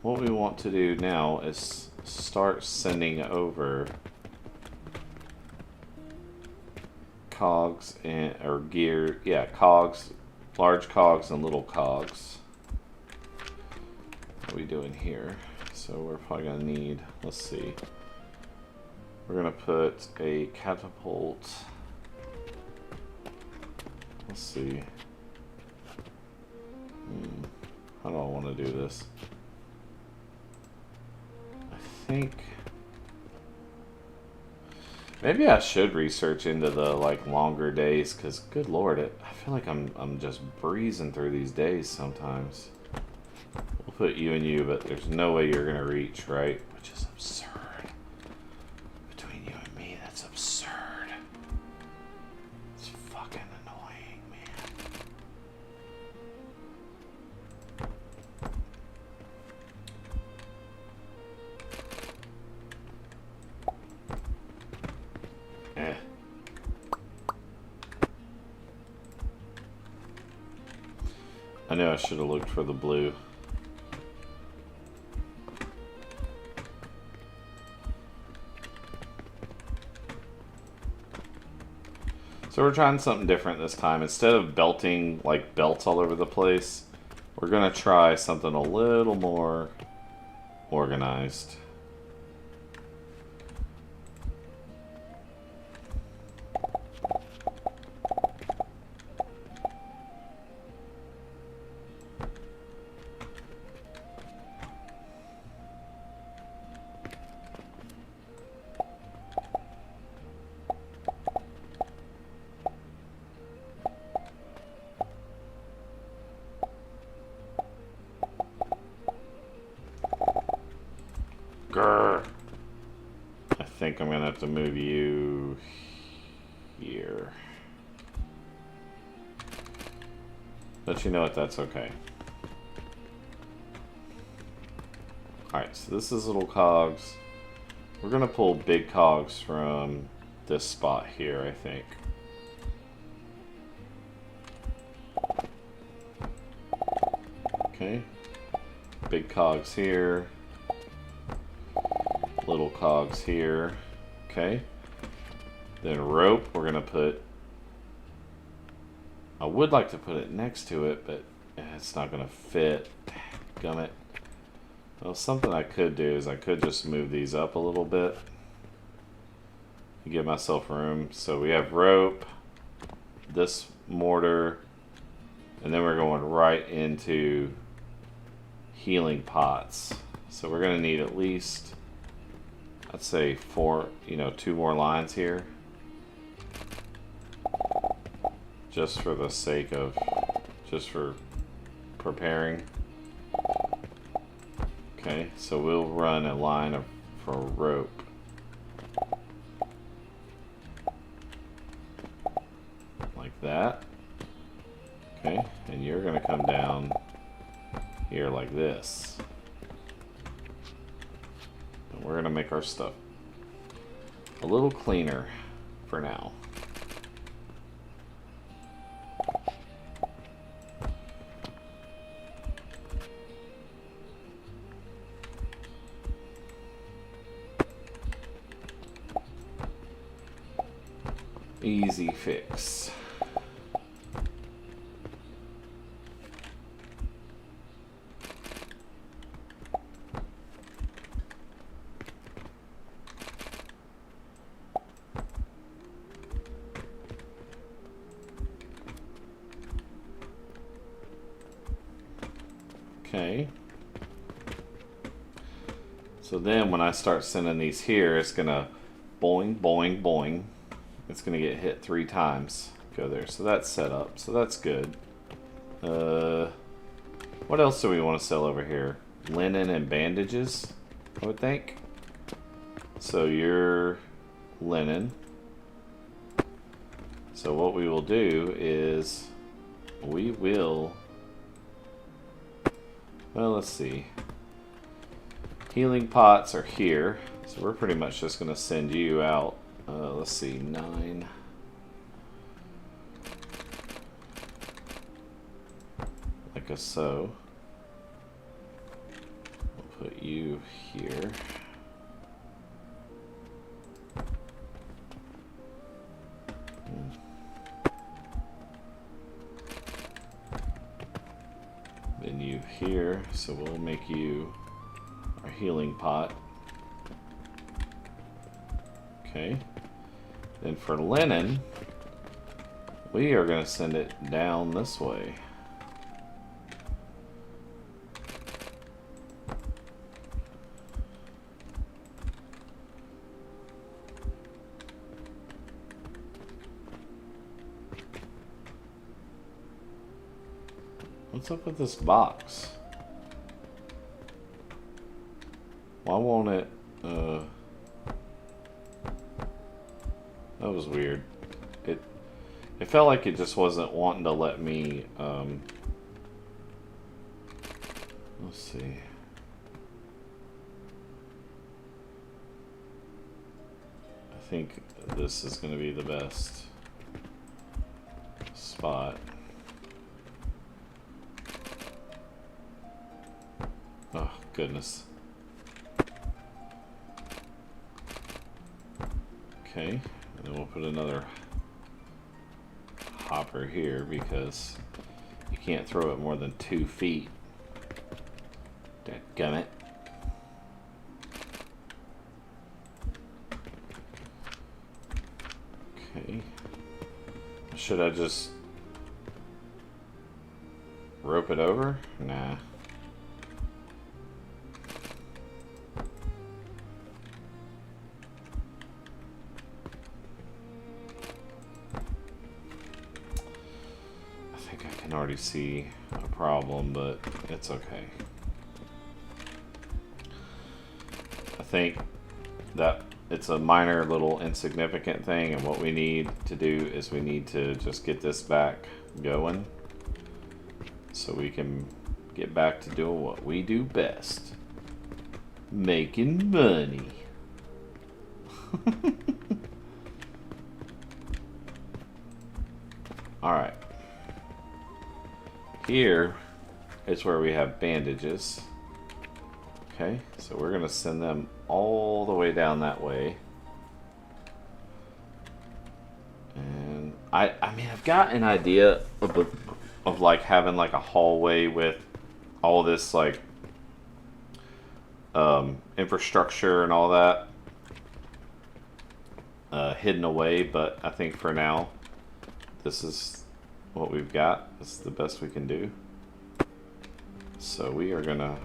what we want to do now is start sending over cogs and or gear, yeah, cogs, large cogs and little cogs. What are we doing here? So we're probably gonna need, let's see, we're gonna put a catapult. Let's see. How do I want to do this? I think maybe I should research into the like longer days, because good lord, I feel like I'm just breezing through these days sometimes. We'll put you and you, but there's no way you're gonna reach, right? Which is absurd. Between you and me, that's absurd. It's fucking annoying, man. I knew I should have looked for the blue. So we're trying something different this time. Instead of belting like belts all over the place, we're gonna try something a little more organized. Grr. I think I'm gonna have to move you here. But you know what, that's okay. Alright, so this is little cogs. We're gonna pull big cogs from this spot here, I think. Okay. Big cogs here. Little cogs here. Okay. Then rope, we're gonna put... I would like to put it next to it, but it's not gonna fit. Gummit. Well, something I could do is I could just move these up a little bit to give myself room. So we have rope, this mortar, and then we're going right into healing pots. So we're going to need at least, I'd say 2 more lines here. Just for the sake of, just for preparing. Okay, so we'll run a line for rope. Like that. Okay, and you're going to come down here like this. And we're going to make our stuff a little cleaner for now. Easy fix. Okay. So then when I start sending these here, it's gonna boing, boing, boing. It's going to get hit 3 times. Go there. So that's set up. So that's good. What else do we want to sell over here? Linen and bandages, I would think. So you're linen. So what we will do is we will... Well, let's see. Healing pots are here. So we're pretty much just going to send you out. Let's see, 9. Like a so. We'll put you here. Then you here, so we'll make you our healing pot. Okay. Then for linen, we are going to send it down this way. What's up with this box? Why won't it, that was weird. It felt like it just wasn't wanting to let me, let's see. I think this is going to be the best spot. Oh, goodness. Okay, and then we'll put another hopper here because you can't throw it more than 2 feet. Dadgummit. Okay. Should I just rope it over? Nah. Already see a problem, but it's okay. I think that it's a minor little insignificant thing, and what we need to do is we need to just get this back going. so we can get back to doing what we do best. Making money. Alright. Here is where we have bandages. Okay, so we're going to send them all the way down that way. And I mean, I've got an idea of like having like a hallway with all this like infrastructure and all that hidden away, but I think for now this is what we've got. This is the best we can do. So we are gonna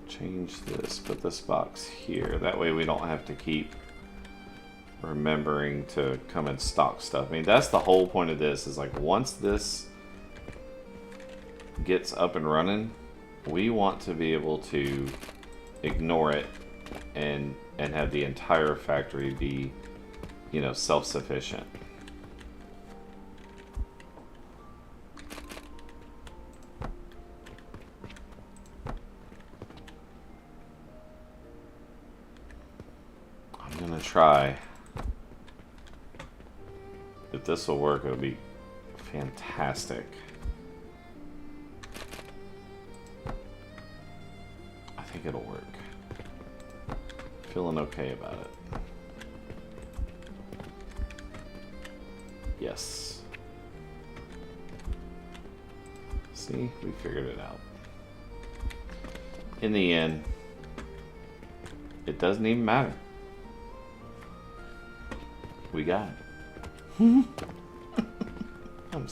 change this, put this box here. That way we don't have to keep remembering to come and stock stuff. I mean, that's the whole point of this, is like once this gets up and running, we want to be able to ignore it and have the entire factory be, you know, self-sufficient. I'm gonna try. If this will work, it'll be fantastic. I think it'll work. Feeling okay about it. Yes. See, we figured it out. In the end, it doesn't even matter. We got it. I'm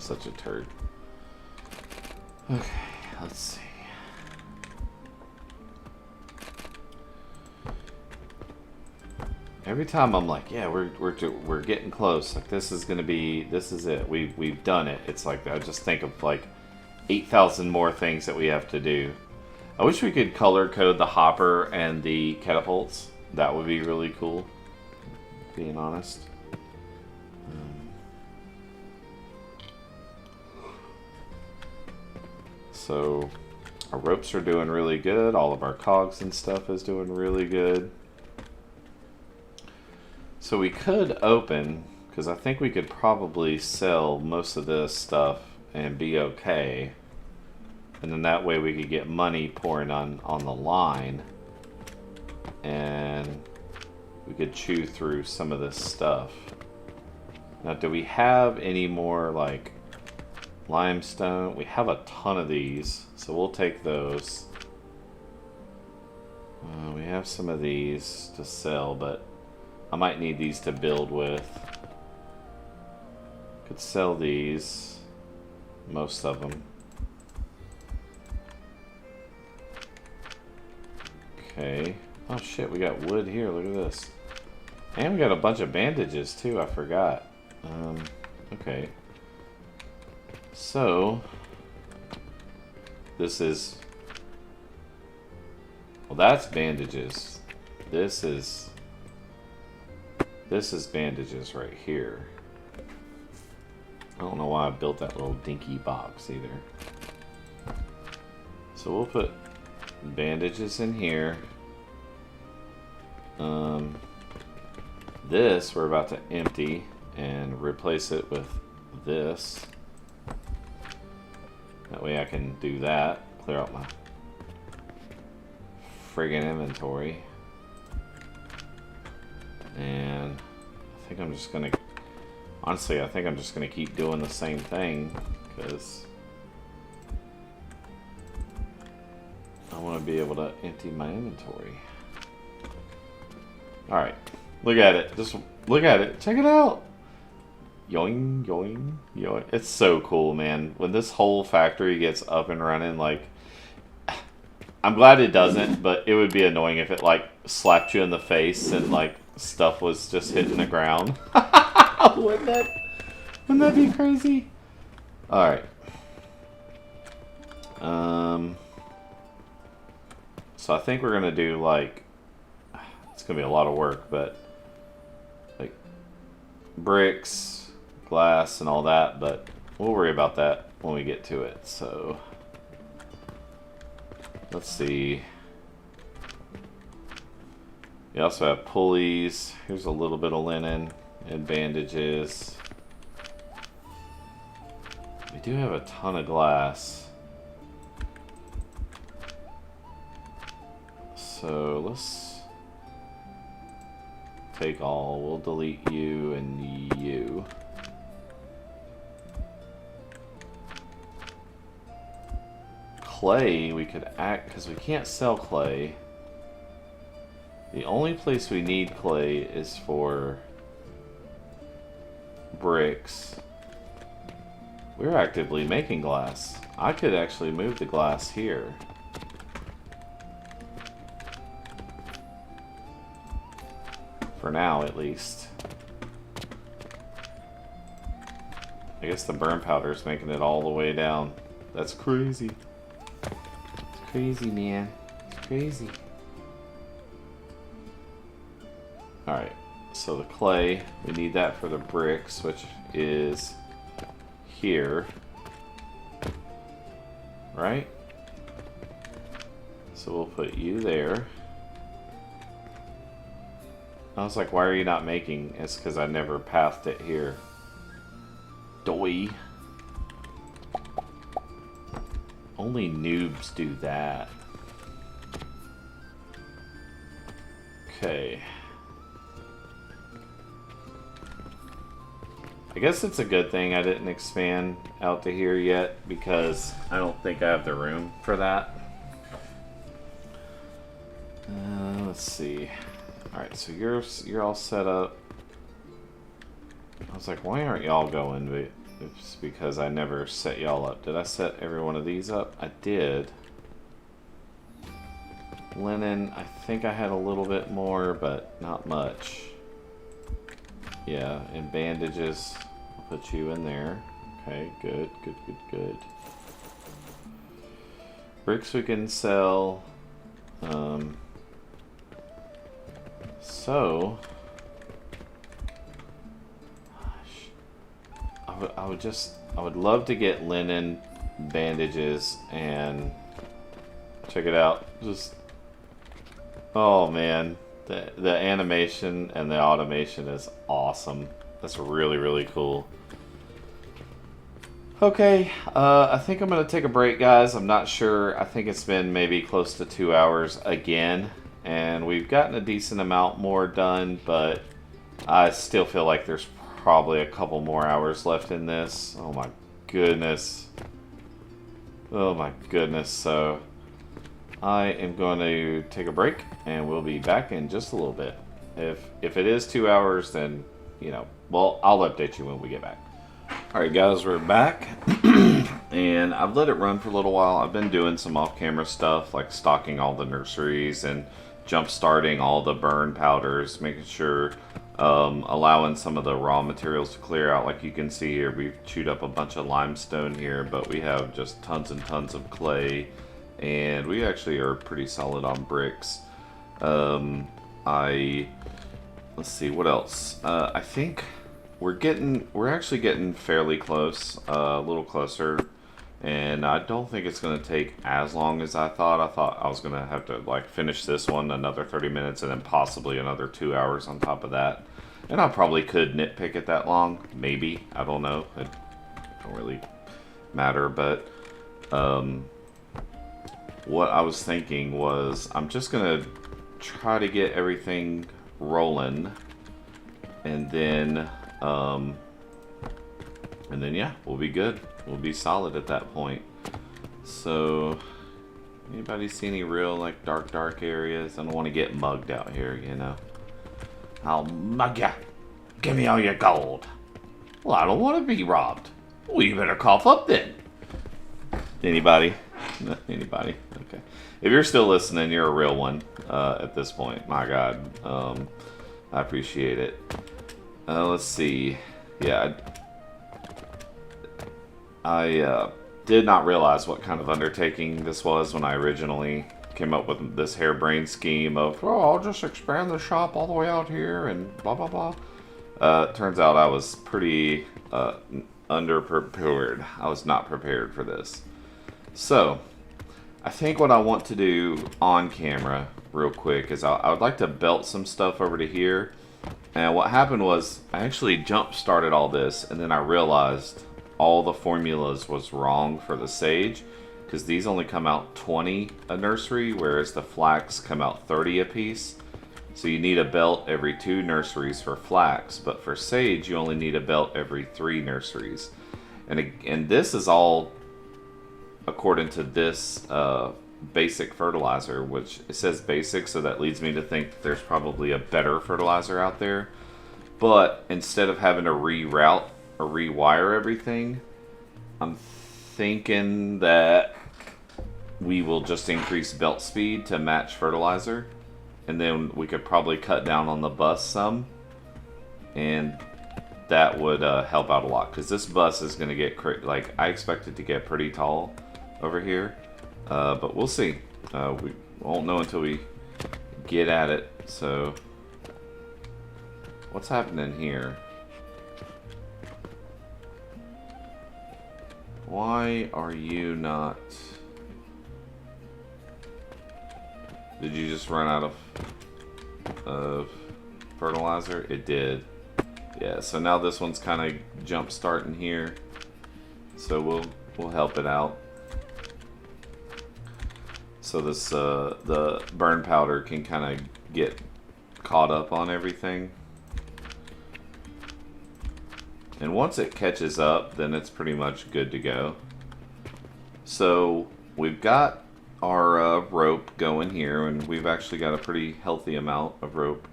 such a turd. Okay, let's see. Every time I'm like, yeah, we're getting close. Like this is it. We've done it. It's like I just think of like 8,000 more things that we have to do. I wish we could color code the hopper and the catapults. That would be really cool, being honest. So our ropes are doing really good. All of our cogs and stuff is doing really good. So we could open, because I think we could probably sell most of this stuff and be okay. And then that way we could get money pouring on the line. And we could chew through some of this stuff. Now, do we have any more, like, limestone? We have a ton of these, so we'll take those. We have some of these to sell, but I might need these to build with. Could sell these, most of them. Okay. Oh shit, we got wood here, look at this. And we got a bunch of bandages too, I forgot. Okay. So, this is, well, that's bandages. This is bandages right here. I don't know why I built that little dinky box either. So we'll put bandages in here. This we're about to empty and replace it with this. That way I can do that, clear out my friggin' inventory. And I think I'm just gonna, honestly, I think I'm just gonna keep doing the same thing, because I want to be able to empty my inventory. Alright, look at it, just look at it, check it out! Yoing, yoing, yoing. It's so cool, man. When this whole factory gets up and running, like, I'm glad it doesn't, but it would be annoying if it, like, slapped you in the face and, like, stuff was just hitting the ground. Wouldn't that be crazy? Alright. So I think we're gonna do, like, it's gonna be a lot of work, but, like, bricks, glass and all that, but we'll worry about that when we get to it. So let's see. We also have pulleys. Here's a little bit of linen and bandages. We do have a ton of glass. So let's take all. We'll delete you and you. Clay, we could act, because we can't sell clay. The only place we need clay is for bricks. We're actively making glass. I could actually move the glass here. For now, at least. I guess the burn powder is making it all the way down. That's crazy. It's crazy, man. It's crazy. Alright, so the clay, we need that for the bricks, which is here. Right? So we'll put you there. I was like, why are you not making? It's because I never pathed it here. Doy. Only noobs do that. Okay. I guess it's a good thing I didn't expand out to here yet, because I don't think I have the room for that. Let's see. Alright, so you're all set up. I was like, why aren't y'all going? But it's because I never set y'all up. Did I set every one of these up? I did. Linen, I think I had a little bit more, but not much. Yeah, and bandages, I'll put you in there. Okay, good, good, good, good. Bricks we can sell. So, gosh, I would love to get linen, bandages, and check it out. Just, oh man. The animation and the automation is awesome. That's really, really cool. Okay, I think I'm going to take a break, guys. I'm not sure. I think it's been maybe close to 2 hours again. And we've gotten a decent amount more done, but I still feel like there's probably a couple more hours left in this. Oh my goodness. Oh my goodness. So I am going to take a break, and we'll be back in just a little bit. If it is 2 hours, then, you know, well, I'll update you when we get back. Alright guys, we're back. And I've let it run for a little while. I've been doing some off-camera stuff, like stocking all the nurseries and jump-starting all the burn powders, making sure, allowing some of the raw materials to clear out. Like you can see here, we've chewed up a bunch of limestone here, but we have just tons and tons of clay. And we actually are pretty solid on bricks. Let's see, what else? I think we're actually getting fairly close, a little closer, and I don't think it's going to take as long as I thought. I thought I was going to have to like finish this one another 30 minutes and then possibly another 2 hours on top of that. And I probably could nitpick it that long, maybe. I don't know. It don't really matter, but what I was thinking was I'm just going to try to get everything rolling, and then yeah, we'll be good. We'll be solid at that point. So, anybody see any real like dark areas? I don't want to get mugged out here, you know. I'll mug ya. Give me all your gold. Well, I don't want to be robbed. Well, you better cough up then. Anybody? No, anybody? Okay. If you're still listening, you're a real one at this point. My God. I appreciate it. Let's see. Yeah. I did not realize what kind of undertaking this was when I originally came up with this harebrained scheme of, oh, I'll just expand the shop all the way out here and blah, blah, blah. Turns out I was pretty underprepared. I was not prepared for this. So, I think what I want to do on camera real quick is I would like to belt some stuff over to here. And what happened was I actually jump started all this, and then I realized all the formulas was wrong for the sage, because these only come out 20 a nursery, whereas the flax come out 30 a piece. So you need a belt every 2 nurseries for flax, but for sage you only need a belt every 3 nurseries. And this is all according to this basic fertilizer, which it says basic, so that leads me to think that there's probably a better fertilizer out there. But instead of having to reroute or rewire everything, I'm thinking that we will just increase belt speed to match fertilizer, and then we could probably cut down on the bus some, and that would help out a lot, because this bus is going to get, like, I expect it to get pretty tall over here, but we'll see. We won't know until we get at it. So what's happening here? Why are you not... Did you just run out of fertilizer? It did. Yeah, so now this one's kind of jump starting here. So we'll help it out. So this the burn powder can kind of get caught up on everything. And once it catches up, then it's pretty much good to go. So we've got our rope going here, and we've actually got a pretty healthy amount of rope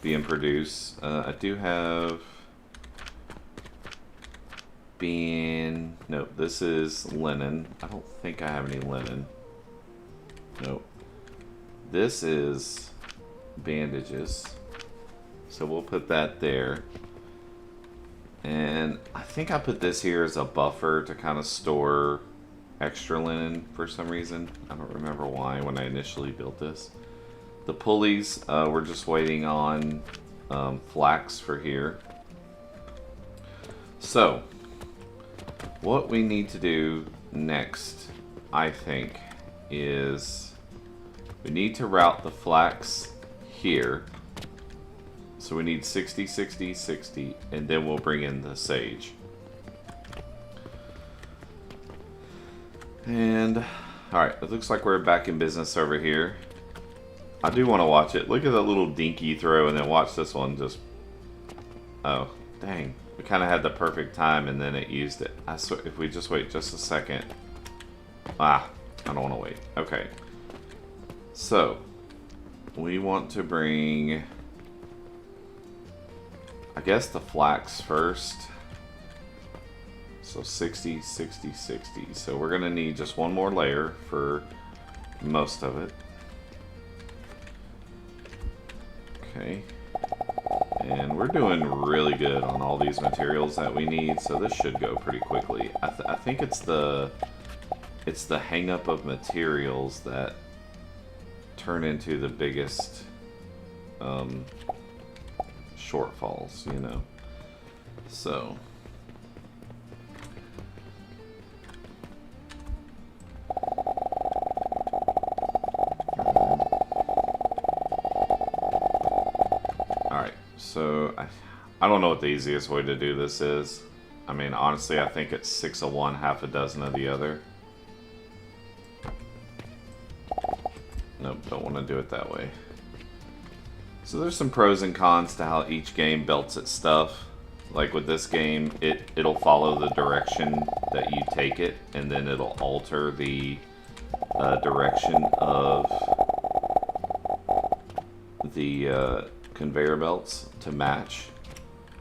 being produced. I do have nope, this is linen. I don't think I have any linen. Nope. This is bandages, so we'll put that there. And I think I put this here as a buffer to kind of store extra linen for some reason. I don't remember why when I initially built this. The pulleys, we're just waiting on flax for here. So, what we need to do next, I think, is we need to route the flax here. So we need 60, 60, 60, and then we'll bring in the sage. And, alright, it looks like we're back in business over here. I do want to watch it. Look at that little dinky throw, and then watch this one just... Oh, dang. We kind of had the perfect time, and then it used it. I swear, if we just wait just a second... Ah, I don't want to wait. Okay. So, we want to bring... I guess the flax first. So 60, 60, 60. So we're going to need just one more layer for most of it. Okay. And we're doing really good on all these materials that we need, so this should go pretty quickly. I think it's the hang up of materials that turn into the biggest shortfalls, you know. So alright, so I don't know what the easiest way to do this is. I mean, honestly, I think it's 6 of one, half a dozen of the other. Nope, don't want to do it that way. So there's some pros and cons to how each game belts its stuff. Like with this game, it'll follow the direction that you take it, and then it'll alter the direction of the conveyor belts to match.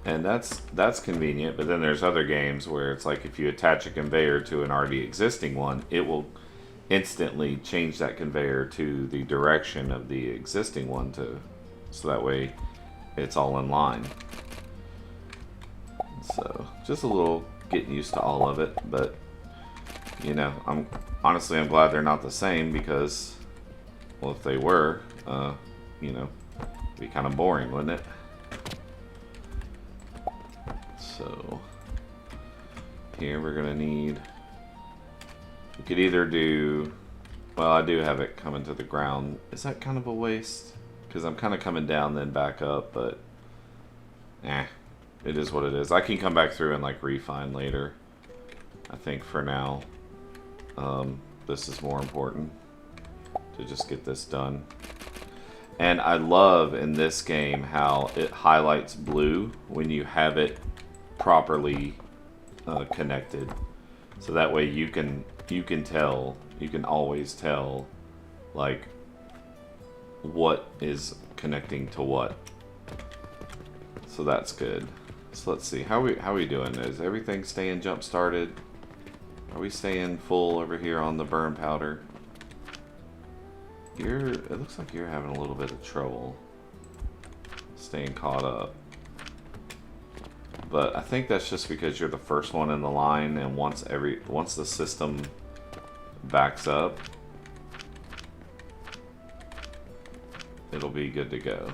And that's convenient, but then there's other games where it's like if you attach a conveyor to an already existing one, it will instantly change that conveyor to the direction of the existing one so that way it's all in line. So just a little getting used to all of it, but you know, I'm glad they're not the same, because well, if they were, you know, it'd be kind of boring, wouldn't it? So here we're gonna need, we could either do, well, I do have it coming to the ground. Is that kind of a waste? Because I'm kind of coming down then back up, but it is what it is. I can come back through and like refine later. I think for now, this is more important to just get this done. And I love in this game how it highlights blue when you have it properly connected. So that way you can tell, you can always tell like what is connecting to what. So that's good. So let's see, how are we doing? Is everything staying jump started? Are we staying full over here on the burn powder? It looks like you're having a little bit of trouble staying caught up. But I think that's just because you're the first one in the line, and once the system backs up, it'll be good to go.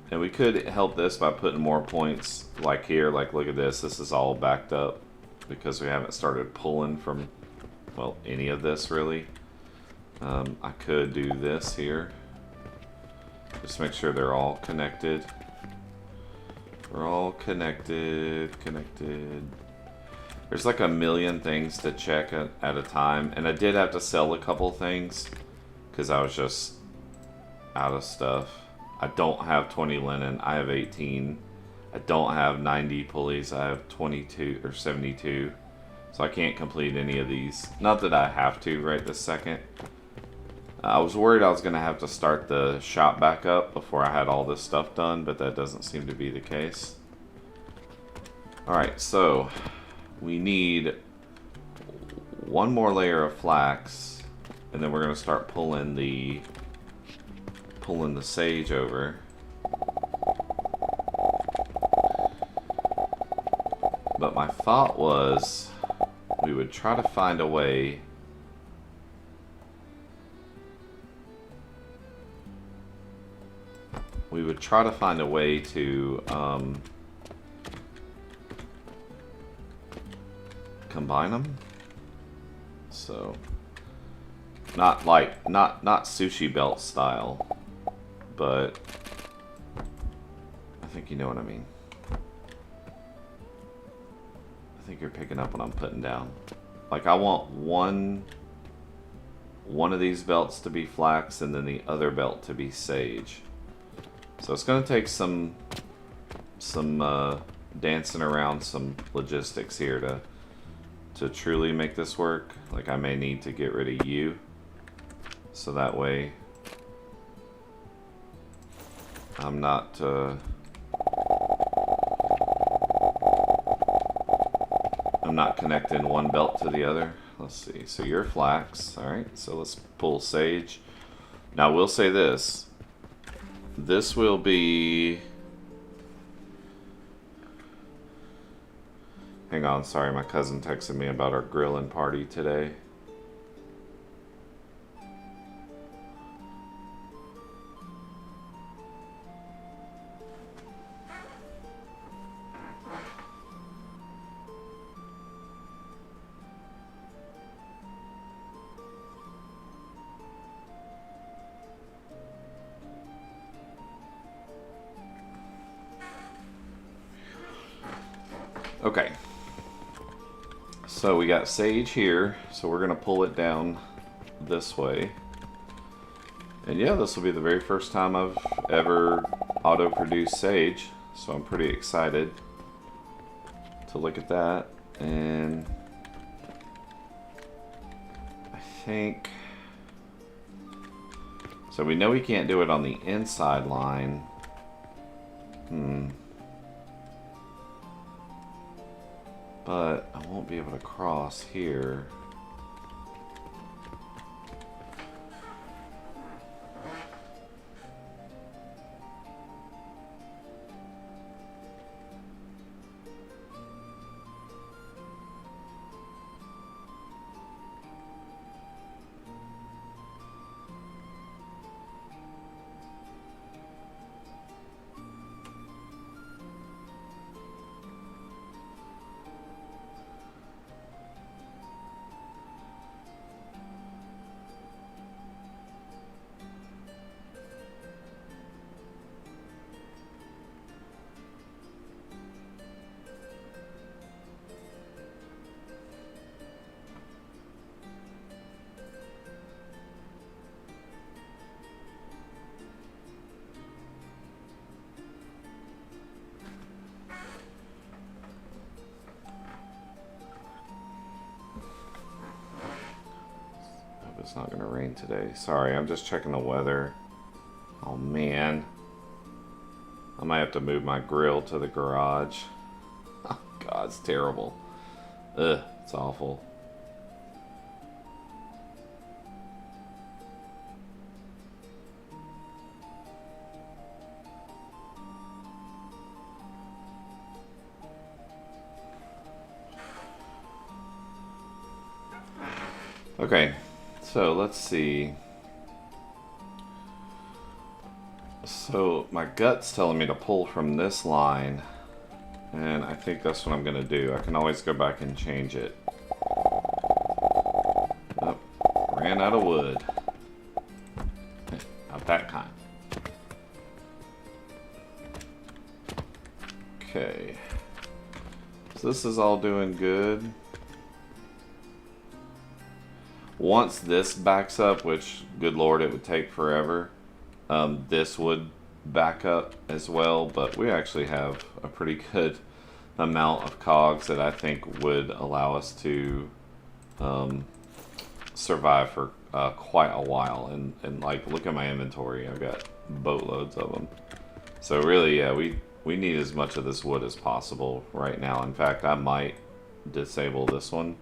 And we could help this by putting more points like here, like look at this, this is all backed up because we haven't started pulling from, well, any of this really. I could do this here. Just make sure they're all connected. We're all connected. There's like a million things to check at a time. And I did have to sell a couple things because I was just out of stuff. I don't have 20 linen, I have 18. I don't have 90 pulleys, I have 22 or 72. So I can't complete any of these. Not that I have to right this second. I was worried I was going to have to start the shop back up before I had all this stuff done, but that doesn't seem to be the case. Alright, so we need one more layer of flax, and then we're going to start pulling the sage over. But my thought was we would try to find a way to combine them. So not sushi belt style, but I think you know what I mean. I think you're picking up what I'm putting down. Like I want one of these belts to be flax and then the other belt to be sage. So it's going to take some dancing around some logistics here to truly make this work. Like I may need to get rid of you, so that way I'm not connecting one belt to the other. Let's see. So you're flax. All right. So let's pull sage. Now we'll say this. This will be. Hang on. Sorry, my cousin texted me about our grilling party today. Okay, so we got sage here, so we're gonna pull it down this way. And yeah, this will be the very first time I've ever auto-produced sage, so I'm pretty excited to look at that. And I think, so we know we can't do it on the inside line. But I won't be able to cross here. hope it's not going to rain today. Sorry, I'm just checking the weather. Oh man. I might have to move my grill to the garage. Oh god, it's terrible. Ugh, it's awful. Okay, so let's see. So my gut's telling me to pull from this line, and I think that's what I'm gonna do. I can always go back and change it. Oh, ran out of wood. Not that kind. Okay. So this is all doing good. Once this backs up, which, good lord, it would take forever, this would back up as well, but we actually have a pretty good amount of cogs that I think would allow us to survive for quite a while. And like, look at my inventory, I've got boatloads of them. So really, yeah, we need as much of this wood as possible right now. In fact, I might disable this one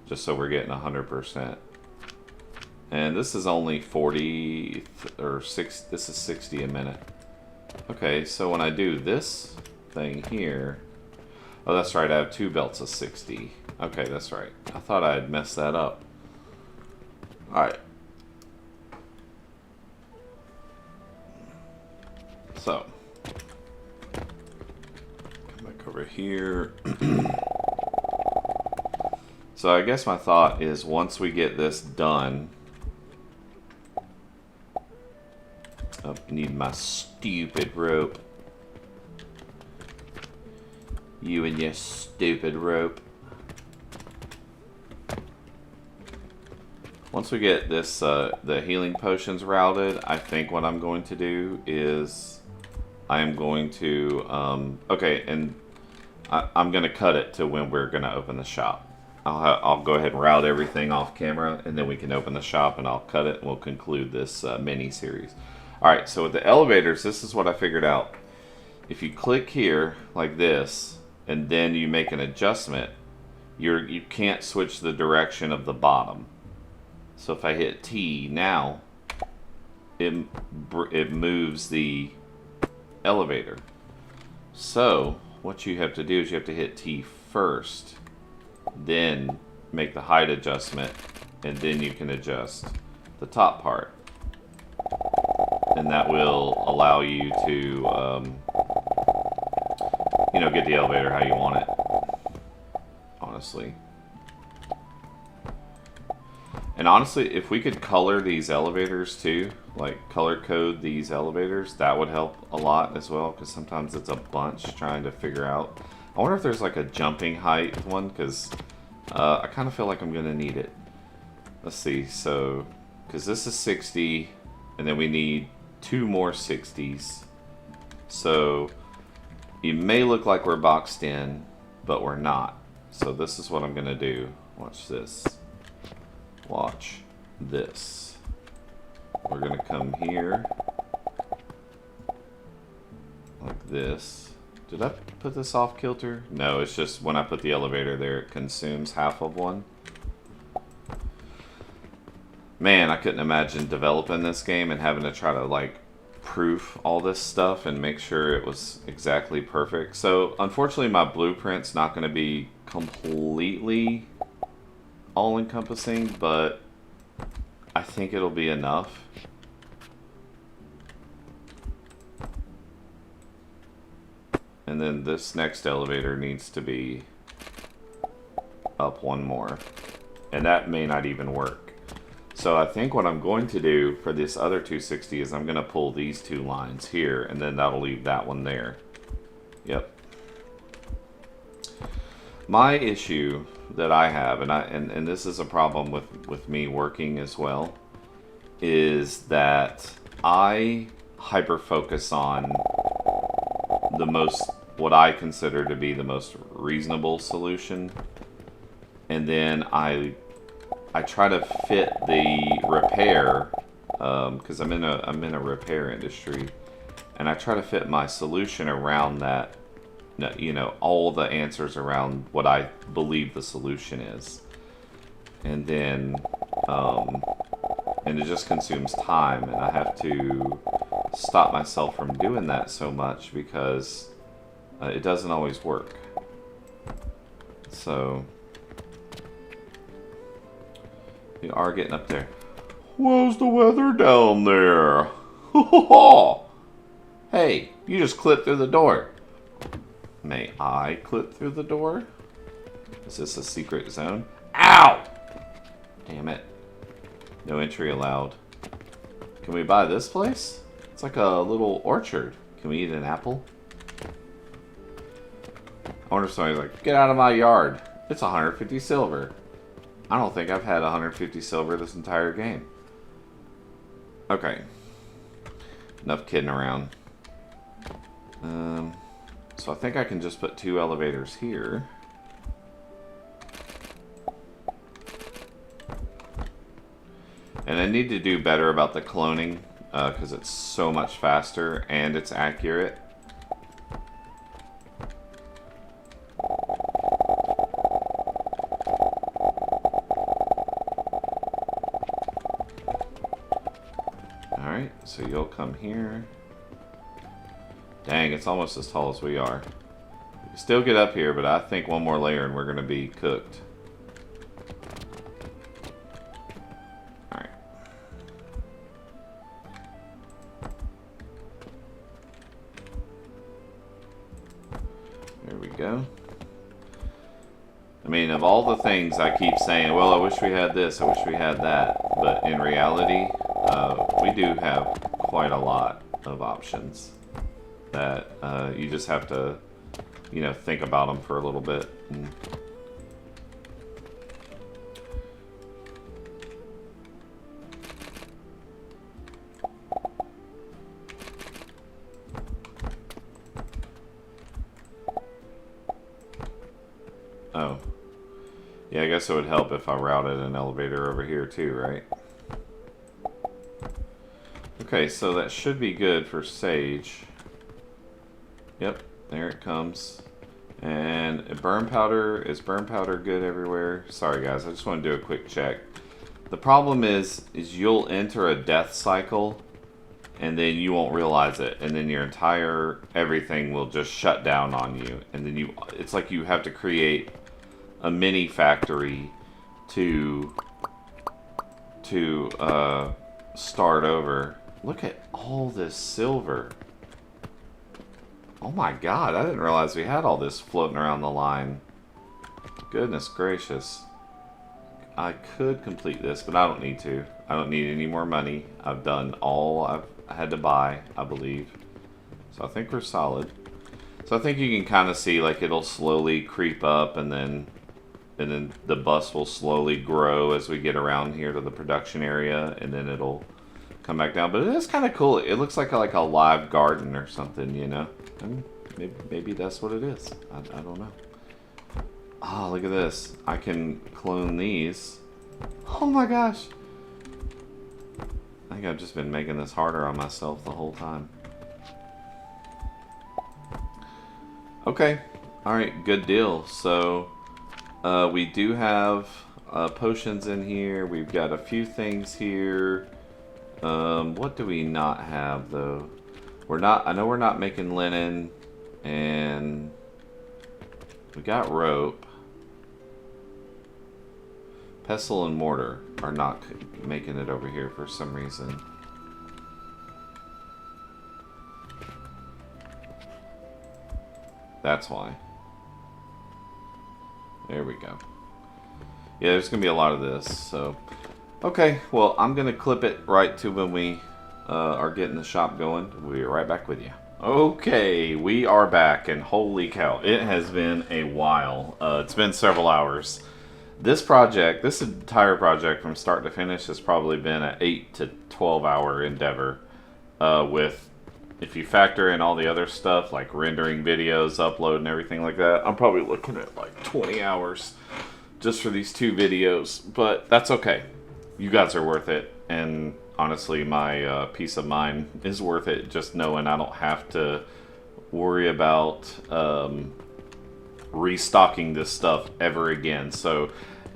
just so we're getting 100%. And this is only 40 or 6. This is 60 a minute. Okay, so when I do this thing here, oh, that's right. I have 2 belts of 60. Okay, that's right. I thought I had messed that up. All right. So come back over here. So I guess my thought is once we get this done. I need my stupid rope. You and your stupid rope. Once we get this, the healing potions routed, I think what I'm going to do is I am going to, okay, and I'm going to cut it to when we're going to open the shop. I'll go ahead and route everything off camera, and then we can open the shop, and I'll cut it, and we'll conclude this mini-series. Alright, so with the elevators, this is what I figured out. If you click here, like this, and then you make an adjustment, you can't switch the direction of the bottom. So if I hit T now, it moves the elevator. So what you have to do is you have to hit T first, then make the height adjustment, and then you can adjust the top part. And that will allow you to, you know, get the elevator how you want it, honestly. And honestly, if we could color these elevators too, like color code these elevators, that would help a lot as well, because sometimes it's a bunch trying to figure out. I wonder if there's like a jumping height one, because I kind of feel like I'm going to need it. Let's see, so, because this is 60, and then we need 2 more 60s. So it may look like we're boxed in, but we're not. So this is what I'm gonna do. Watch this. Watch this. We're gonna come here like this. Did I put this off kilter? No, it's just when I put the elevator there, it consumes half of one. Man, I couldn't imagine developing this game and having to try to like proof all this stuff and make sure it was exactly perfect. So unfortunately my blueprint's not going to be completely all-encompassing, but I think it'll be enough. And then this next elevator needs to be up 1 more, and that may not even work. So I think what I'm going to do for this other 260 is I'm going to pull these 2 lines here, and then that'll leave that one there. Yep. My issue that I have, and this is a problem with me working as well, is that I hyper focus on the most, what I consider to be the most reasonable solution, and then I try to fit the repair, because I'm in a repair industry, and I try to fit my solution around that, you know, all the answers around what I believe the solution is, and then and it just consumes time, and I have to stop myself from doing that so much because it doesn't always work. So we are getting up there. What's the weather down there? Hey, you just clipped through the door. May I clip through the door? Is this a secret zone? Ow! Damn it. No entry allowed. Can we buy this place? It's like a little orchard. Can we eat an apple? I wonder if somebody's like, get out of my yard. It's 150 silver. I don't think I've had 150 silver this entire game. Okay. Enough kidding around. So I think I can just put 2 elevators here. And I need to do better about the cloning, because it's so much faster and it's accurate. Alright, so you'll come here. Dang, it's almost as tall as we are. We can still get up here, but I think one more layer and we're going to be cooked. Alright. There we go. I mean, of all the things I keep saying, well, I wish we had this, I wish we had that. But in reality, we do have quite a lot of options that you just have to, you know, think about them for a little bit. Oh. Yeah, I guess it would help if I routed an elevator over here too, right? Okay, so that should be good for Sage. Yep, there it comes. And burn powder, is burn powder good everywhere? Sorry guys, I just want to do a quick check. The problem is you'll enter a death cycle and then you won't realize it, and then your entire everything will just shut down on you, and then it's like you have to create a mini factory to start over. Look at all this silver. Oh my god, I didn't realize we had all this floating around the line. Goodness gracious. I could complete this, but I don't need to. I don't need any more money. I've done all I've had to buy, I believe. So I think we're solid. So I think you can kind of see, like, it'll slowly creep up, and then the bus will slowly grow as we get around here to the production area, and then it'll come back down. But it is kind of cool. It looks like a live garden or something, you know? I mean, maybe that's what it is. I don't know. Oh, look at this. I can clone these. Oh my gosh. I think I've just been making this harder on myself the whole time. Okay. Alright, good deal. So, we do have potions in here. We've got a few things here. What do we not have, though? I know we're not making linen, and we got rope. Pestle and mortar are not making it over here for some reason. That's why. There we go. Yeah, there's going to be a lot of this, so... Okay, well, I'm going to clip it right to when we are getting the shop going. We'll be right back with you. Okay, we are back, and holy cow, it has been a while. It's been several hours. This entire project from start to finish has probably been an 8 to 12 hour endeavor. With, if you factor in all the other stuff, like rendering videos, upload, and everything like that, I'm probably looking at like 20 hours just for these 2 videos, but that's okay. you guys are worth it, and honestly, my peace of mind is worth it. Just knowing I don't have to worry about restocking this stuff ever again. So,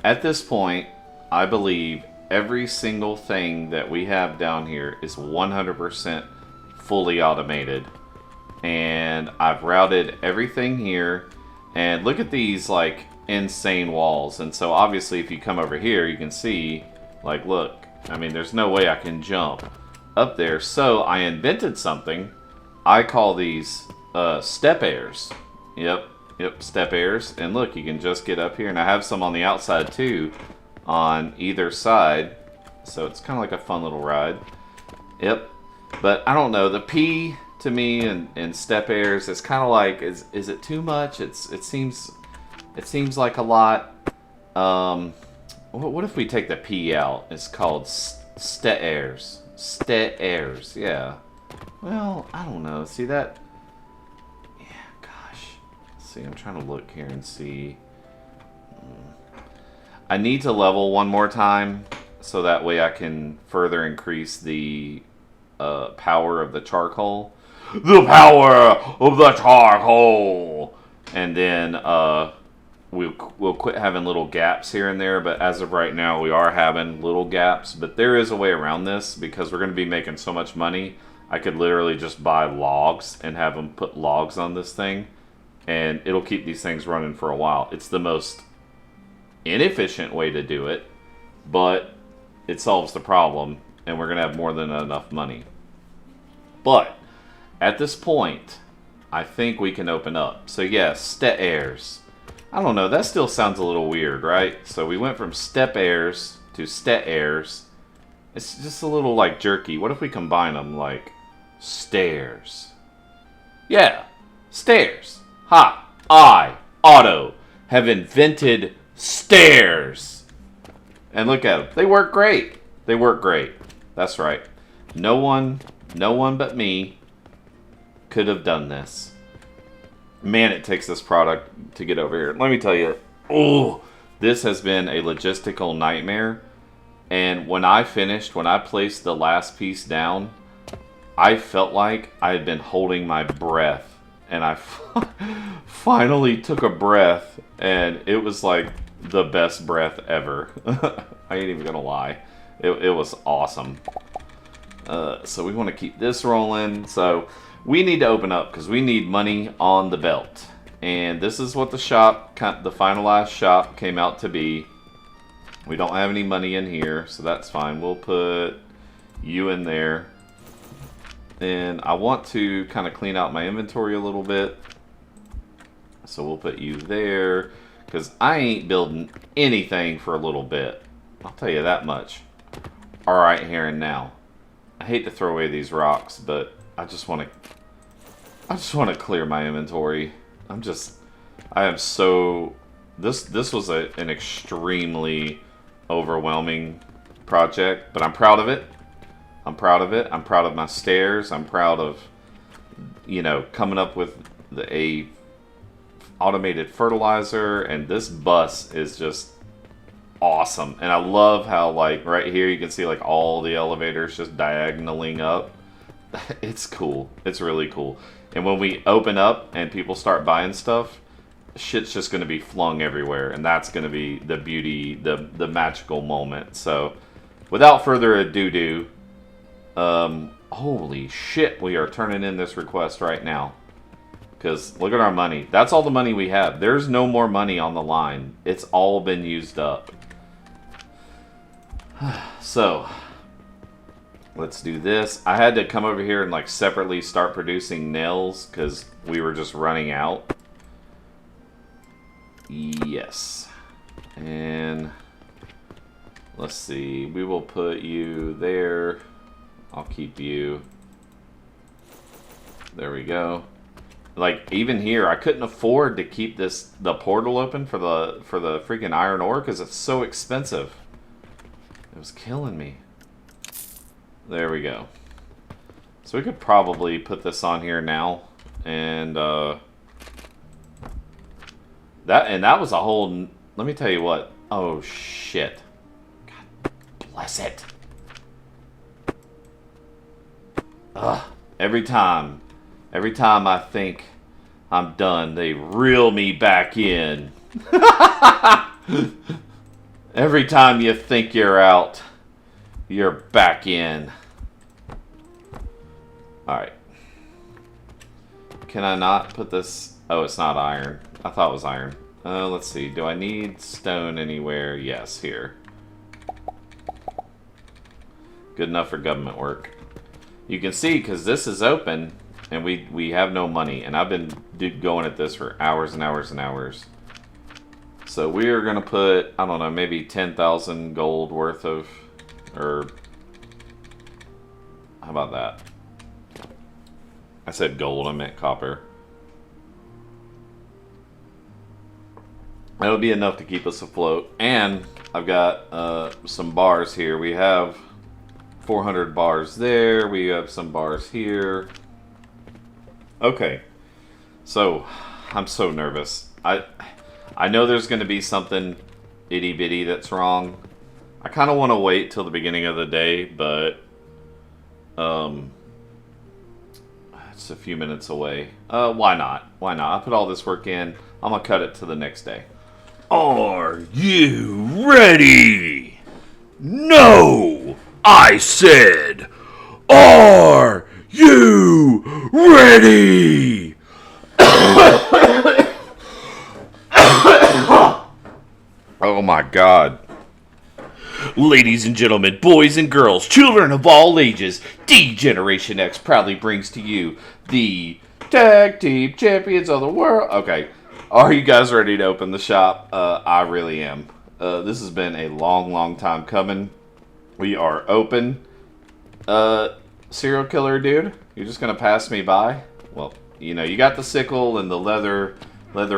at this point, I believe every single thing that we have down here is 100% fully automated. And I've routed everything here. And look at these, like, insane walls. And so, obviously, if you come over here, you can see, like, look. I mean, there's no way I can jump up there. So, I invented something. I call these step airs. Yep, step airs. And look, you can just get up here. And I have some on the outside, too, on either side, so it's kind of like a fun little ride. Yep, but I don't know, the P to me and step airs, it's kind of like, is it too much? It seems like a lot. What if we take the P out? It's called step airs. Step airs, yeah. Well, I don't know. See that? Yeah, gosh. See, I'm trying to look here and see. I need to level one more time so that way I can further increase the power of the charcoal. The power of the charcoal! And then we'll quit having little gaps here and there, but as of right now we are having little gaps. But there is a way around this because we're going to be making so much money. I could literally just buy logs and have them put logs on this thing, and it'll keep these things running for a while. It's the most inefficient way to do it, but it solves the problem, and we're gonna have more than enough money. But at this point, I think we can open up. So yes, step airs. I don't know, that still sounds a little weird, right? So we went from step airs to step airs. It's just a little like jerky. What if we combine them like stairs? Yeah, stairs. Ha! I, Otto, have invented stairs. And look at them. They work great. They work great. That's right. No one but me could have done this. Man, it takes this product to get over here. Let me tell you, oh, this has been a logistical nightmare. And when I placed the last piece down, I felt like I had been holding my breath. And I finally took a breath, and it was like the best breath ever. I ain't even gonna lie. It was awesome. So we want to keep this rolling. So we need to open up because we need money on the belt. And this is what the finalized shop came out to be. We don't have any money in here, so that's fine. We'll put you in there. And I want to kind of clean out my inventory a little bit. So we'll put you there. Because I ain't building anything for a little bit. I'll tell you that much. Alright, here and now. I hate to throw away these rocks, but I just want to clear my inventory. I am so... This was an extremely overwhelming project, but I'm proud of it. I'm proud of it. I'm proud of my stairs. I'm proud of, you know, coming up with a automated fertilizer, and this bus is just awesome. And I love how, like, right here you can see like all the elevators just diagonaling up. It's cool. It's really cool. And when we open up and people start buying stuff, shit's just going to be flung everywhere, and that's going to be the beauty, the magical moment. So without further ado, holy shit, we are turning in this request right now. Because look at our money. That's all the money we have. There's no more money on the line. It's all been used up. So, let's do this. I had to come over here and like separately start producing nails because we were just running out. Yes. And let's see. We will put you there. I'll keep you. There we go. Like, even here, I couldn't afford to keep the portal open for the freaking iron ore because it's so expensive. It was killing me. There we go. So we could probably put this on here now, and that was a whole. Let me tell you what. Oh shit. God bless it. Ugh. Every time I think I'm done, they reel me back in. Every time you think you're out, you're back in. Alright. Can I not put this? Oh, it's not iron. I thought it was iron. Let's see. Do I need stone anywhere? Yes, here. Good enough for government work. You can see, because this is open, and we have no money. And I've been going at this for hours and hours and hours. So we are going to put, I don't know, maybe 10,000 gold worth of, or how about that? I said gold, I meant copper. That'll be enough to keep us afloat. And I've got some bars here. We have 400 bars there. We have some bars here. Okay. So, I'm so nervous. I know there's going to be something itty bitty that's wrong. I kind of want to wait till the beginning of the day, but it's a few minutes away. Why not? Why not? I put all this work in. I'm going to cut it to the next day. Are you ready? No! I said, are you ready? Oh my God. Ladies and gentlemen, boys and girls, children of all ages, D-Generation X proudly brings to you the Tag Team Champions of the World. Okay. Are you guys ready to open the shop? I really am. This has been a long, long time coming. We are open. Serial killer dude, you're just gonna pass me by? Well, you know, you got the sickle and the leather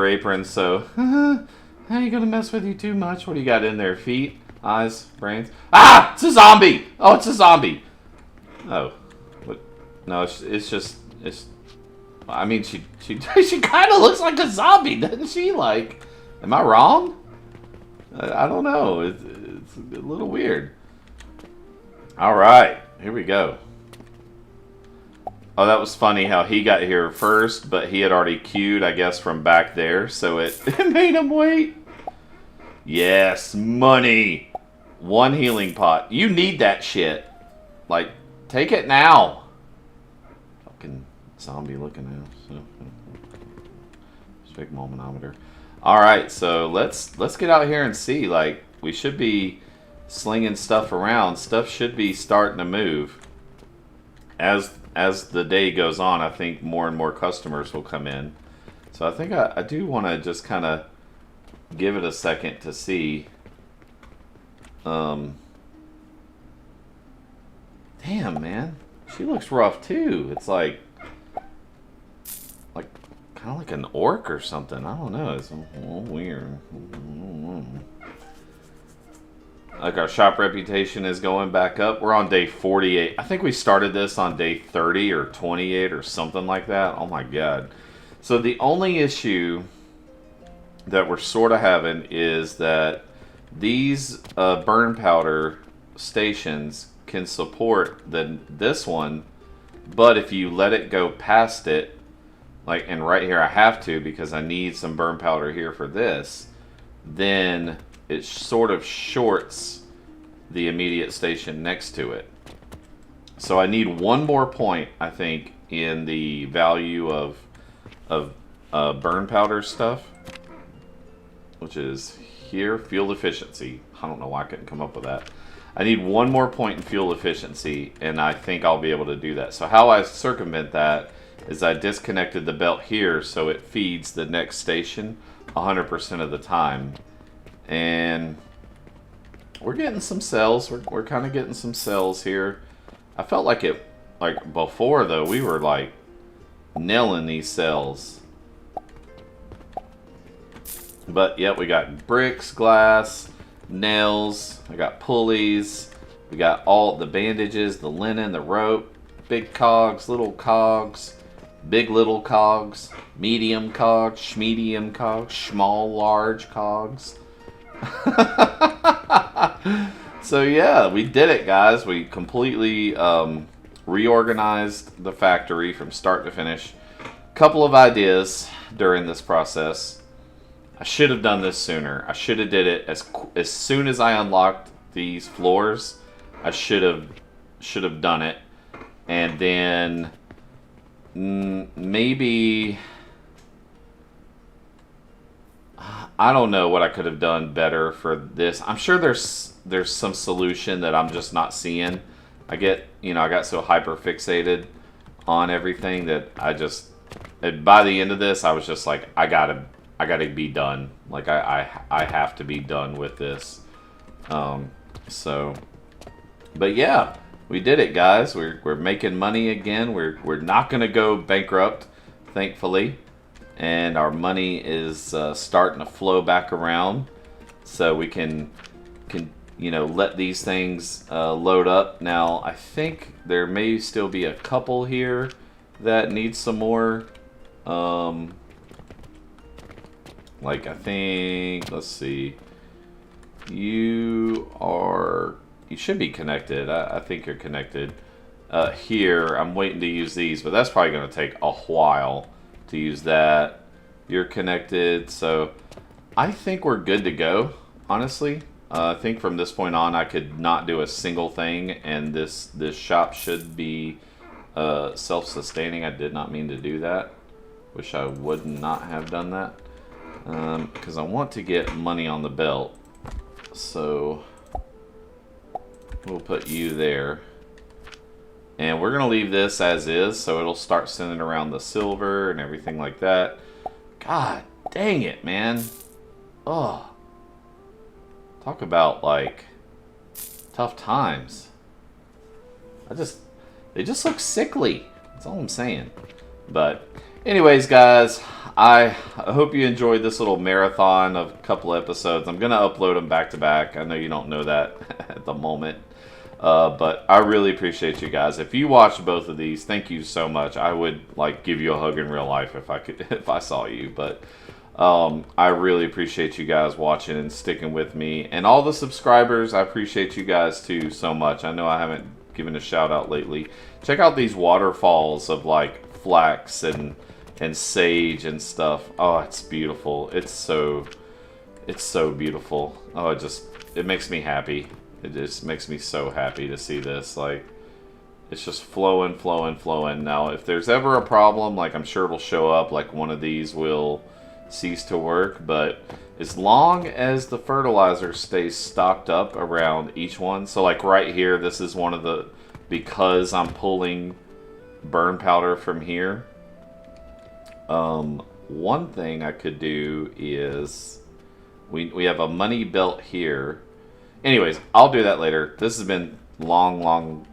apron, so I ain't gonna mess with you too much. What do you got in there? Feet, eyes, brains? Ah! It's a zombie! Oh, it's a zombie! Oh. What? No, it's just... I mean, she kind of looks like a zombie, doesn't she? Like, am I wrong? I don't know. It's a little weird. All right, here we go. Oh, that was funny how he got here first, but he had already queued, I guess, from back there, so it made him wait. Yes, money. 1 healing pot. You need that shit. Like, take it now. Fucking zombie looking house. Big momenometer. Alright, so let's get out here and see. Like, we should be slinging stuff around. Stuff should be starting to move. As the day goes on, I think more and more customers will come in. So I think I do want to just kind of give it a second to see. Damn, man. She looks rough too. It's like kind of like an orc or something. I don't know. It's a little weird. Like, our shop reputation is going back up. We're on day 48. I think we started this on day 30 or 28 or something like that. Oh my God. So the only issue that we're sort of having is that these burn powder stations can support this one, but if you let it go past it, like, and right here I have to because I need some burn powder here for this, then it sort of shorts the immediate station next to it. So I need one more point, I think, in the value of burn powder stuff, which is here, fuel efficiency. I don't know why I couldn't come up with that. I need one more point in fuel efficiency, and I think I'll be able to do that. So how I circumvent that is I disconnected the belt here so it feeds the next station 100% of the time. And we're getting some cells. We're kind of getting some cells here. I felt like it, like before though, we were like nailing these cells. But yeah, we got bricks, glass, nails. I got pulleys. We got all the bandages, the linen, the rope, big cogs, little cogs, big little cogs, medium cogs, schmedium cogs, small, large cogs. So yeah, we did it, guys. We completely reorganized the factory from start to finish. Couple of ideas during this process. I should have done this sooner. I should have did it as soon as I unlocked these floors. I should have done it, and then maybe I don't know what I could have done better for this. I'm sure there's some solution that I'm just not seeing. I got so hyper fixated on everything that by the end of this, I was just like, I gotta be done. Like I have to be done with this. But yeah, we did it, guys. We're making money again. We're not gonna go bankrupt, thankfully, and our money is starting to flow back around, so we can let these things load up. Now I think there may still be a couple here that need some more. Like I think, let's see, you should be connected. I think you're connected. Here, I'm waiting to use these, but that's probably going to take a while to use that. You're connected, so I think we're good to go, honestly. I think from this point on, I could not do a single thing, and this shop should be self-sustaining. I did not mean to do that. Wish I would not have done that. Because I want to get money on the belt. So we'll put you there. And we're going to leave this as is, so it'll start sending around the silver and everything like that. God dang it, man. Oh. Talk about, like, tough times. They just look sickly. That's all I'm saying. But anyways, guys, I hope you enjoyed this little marathon of a couple episodes. I'm going to upload them back to back. I know you don't know that at the moment. But I really appreciate you guys. If you watched both of these, thank you so much. I would give you a hug in real life if I saw you. But I really appreciate you guys watching and sticking with me. And all the subscribers, I appreciate you guys too so much. I know I haven't given a shout out lately. Check out these waterfalls of flax and sage and stuff. Oh, it's beautiful. It's so beautiful. Oh, it makes me happy. It just makes me so happy to see this. It's just flowing, flowing, flowing. Now, if there's ever a problem, I'm sure it'll show up, one of these will cease to work, but as long as the fertilizer stays stocked up around each one, so right here, this is one of the, because I'm pulling burn powder from here, one thing I could do is, we have a money belt here. Anyways, I'll do that later. This has been long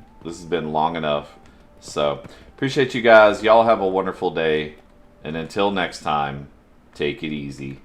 enough. So, appreciate you guys. Y'all have a wonderful day. And until next time, take it easy.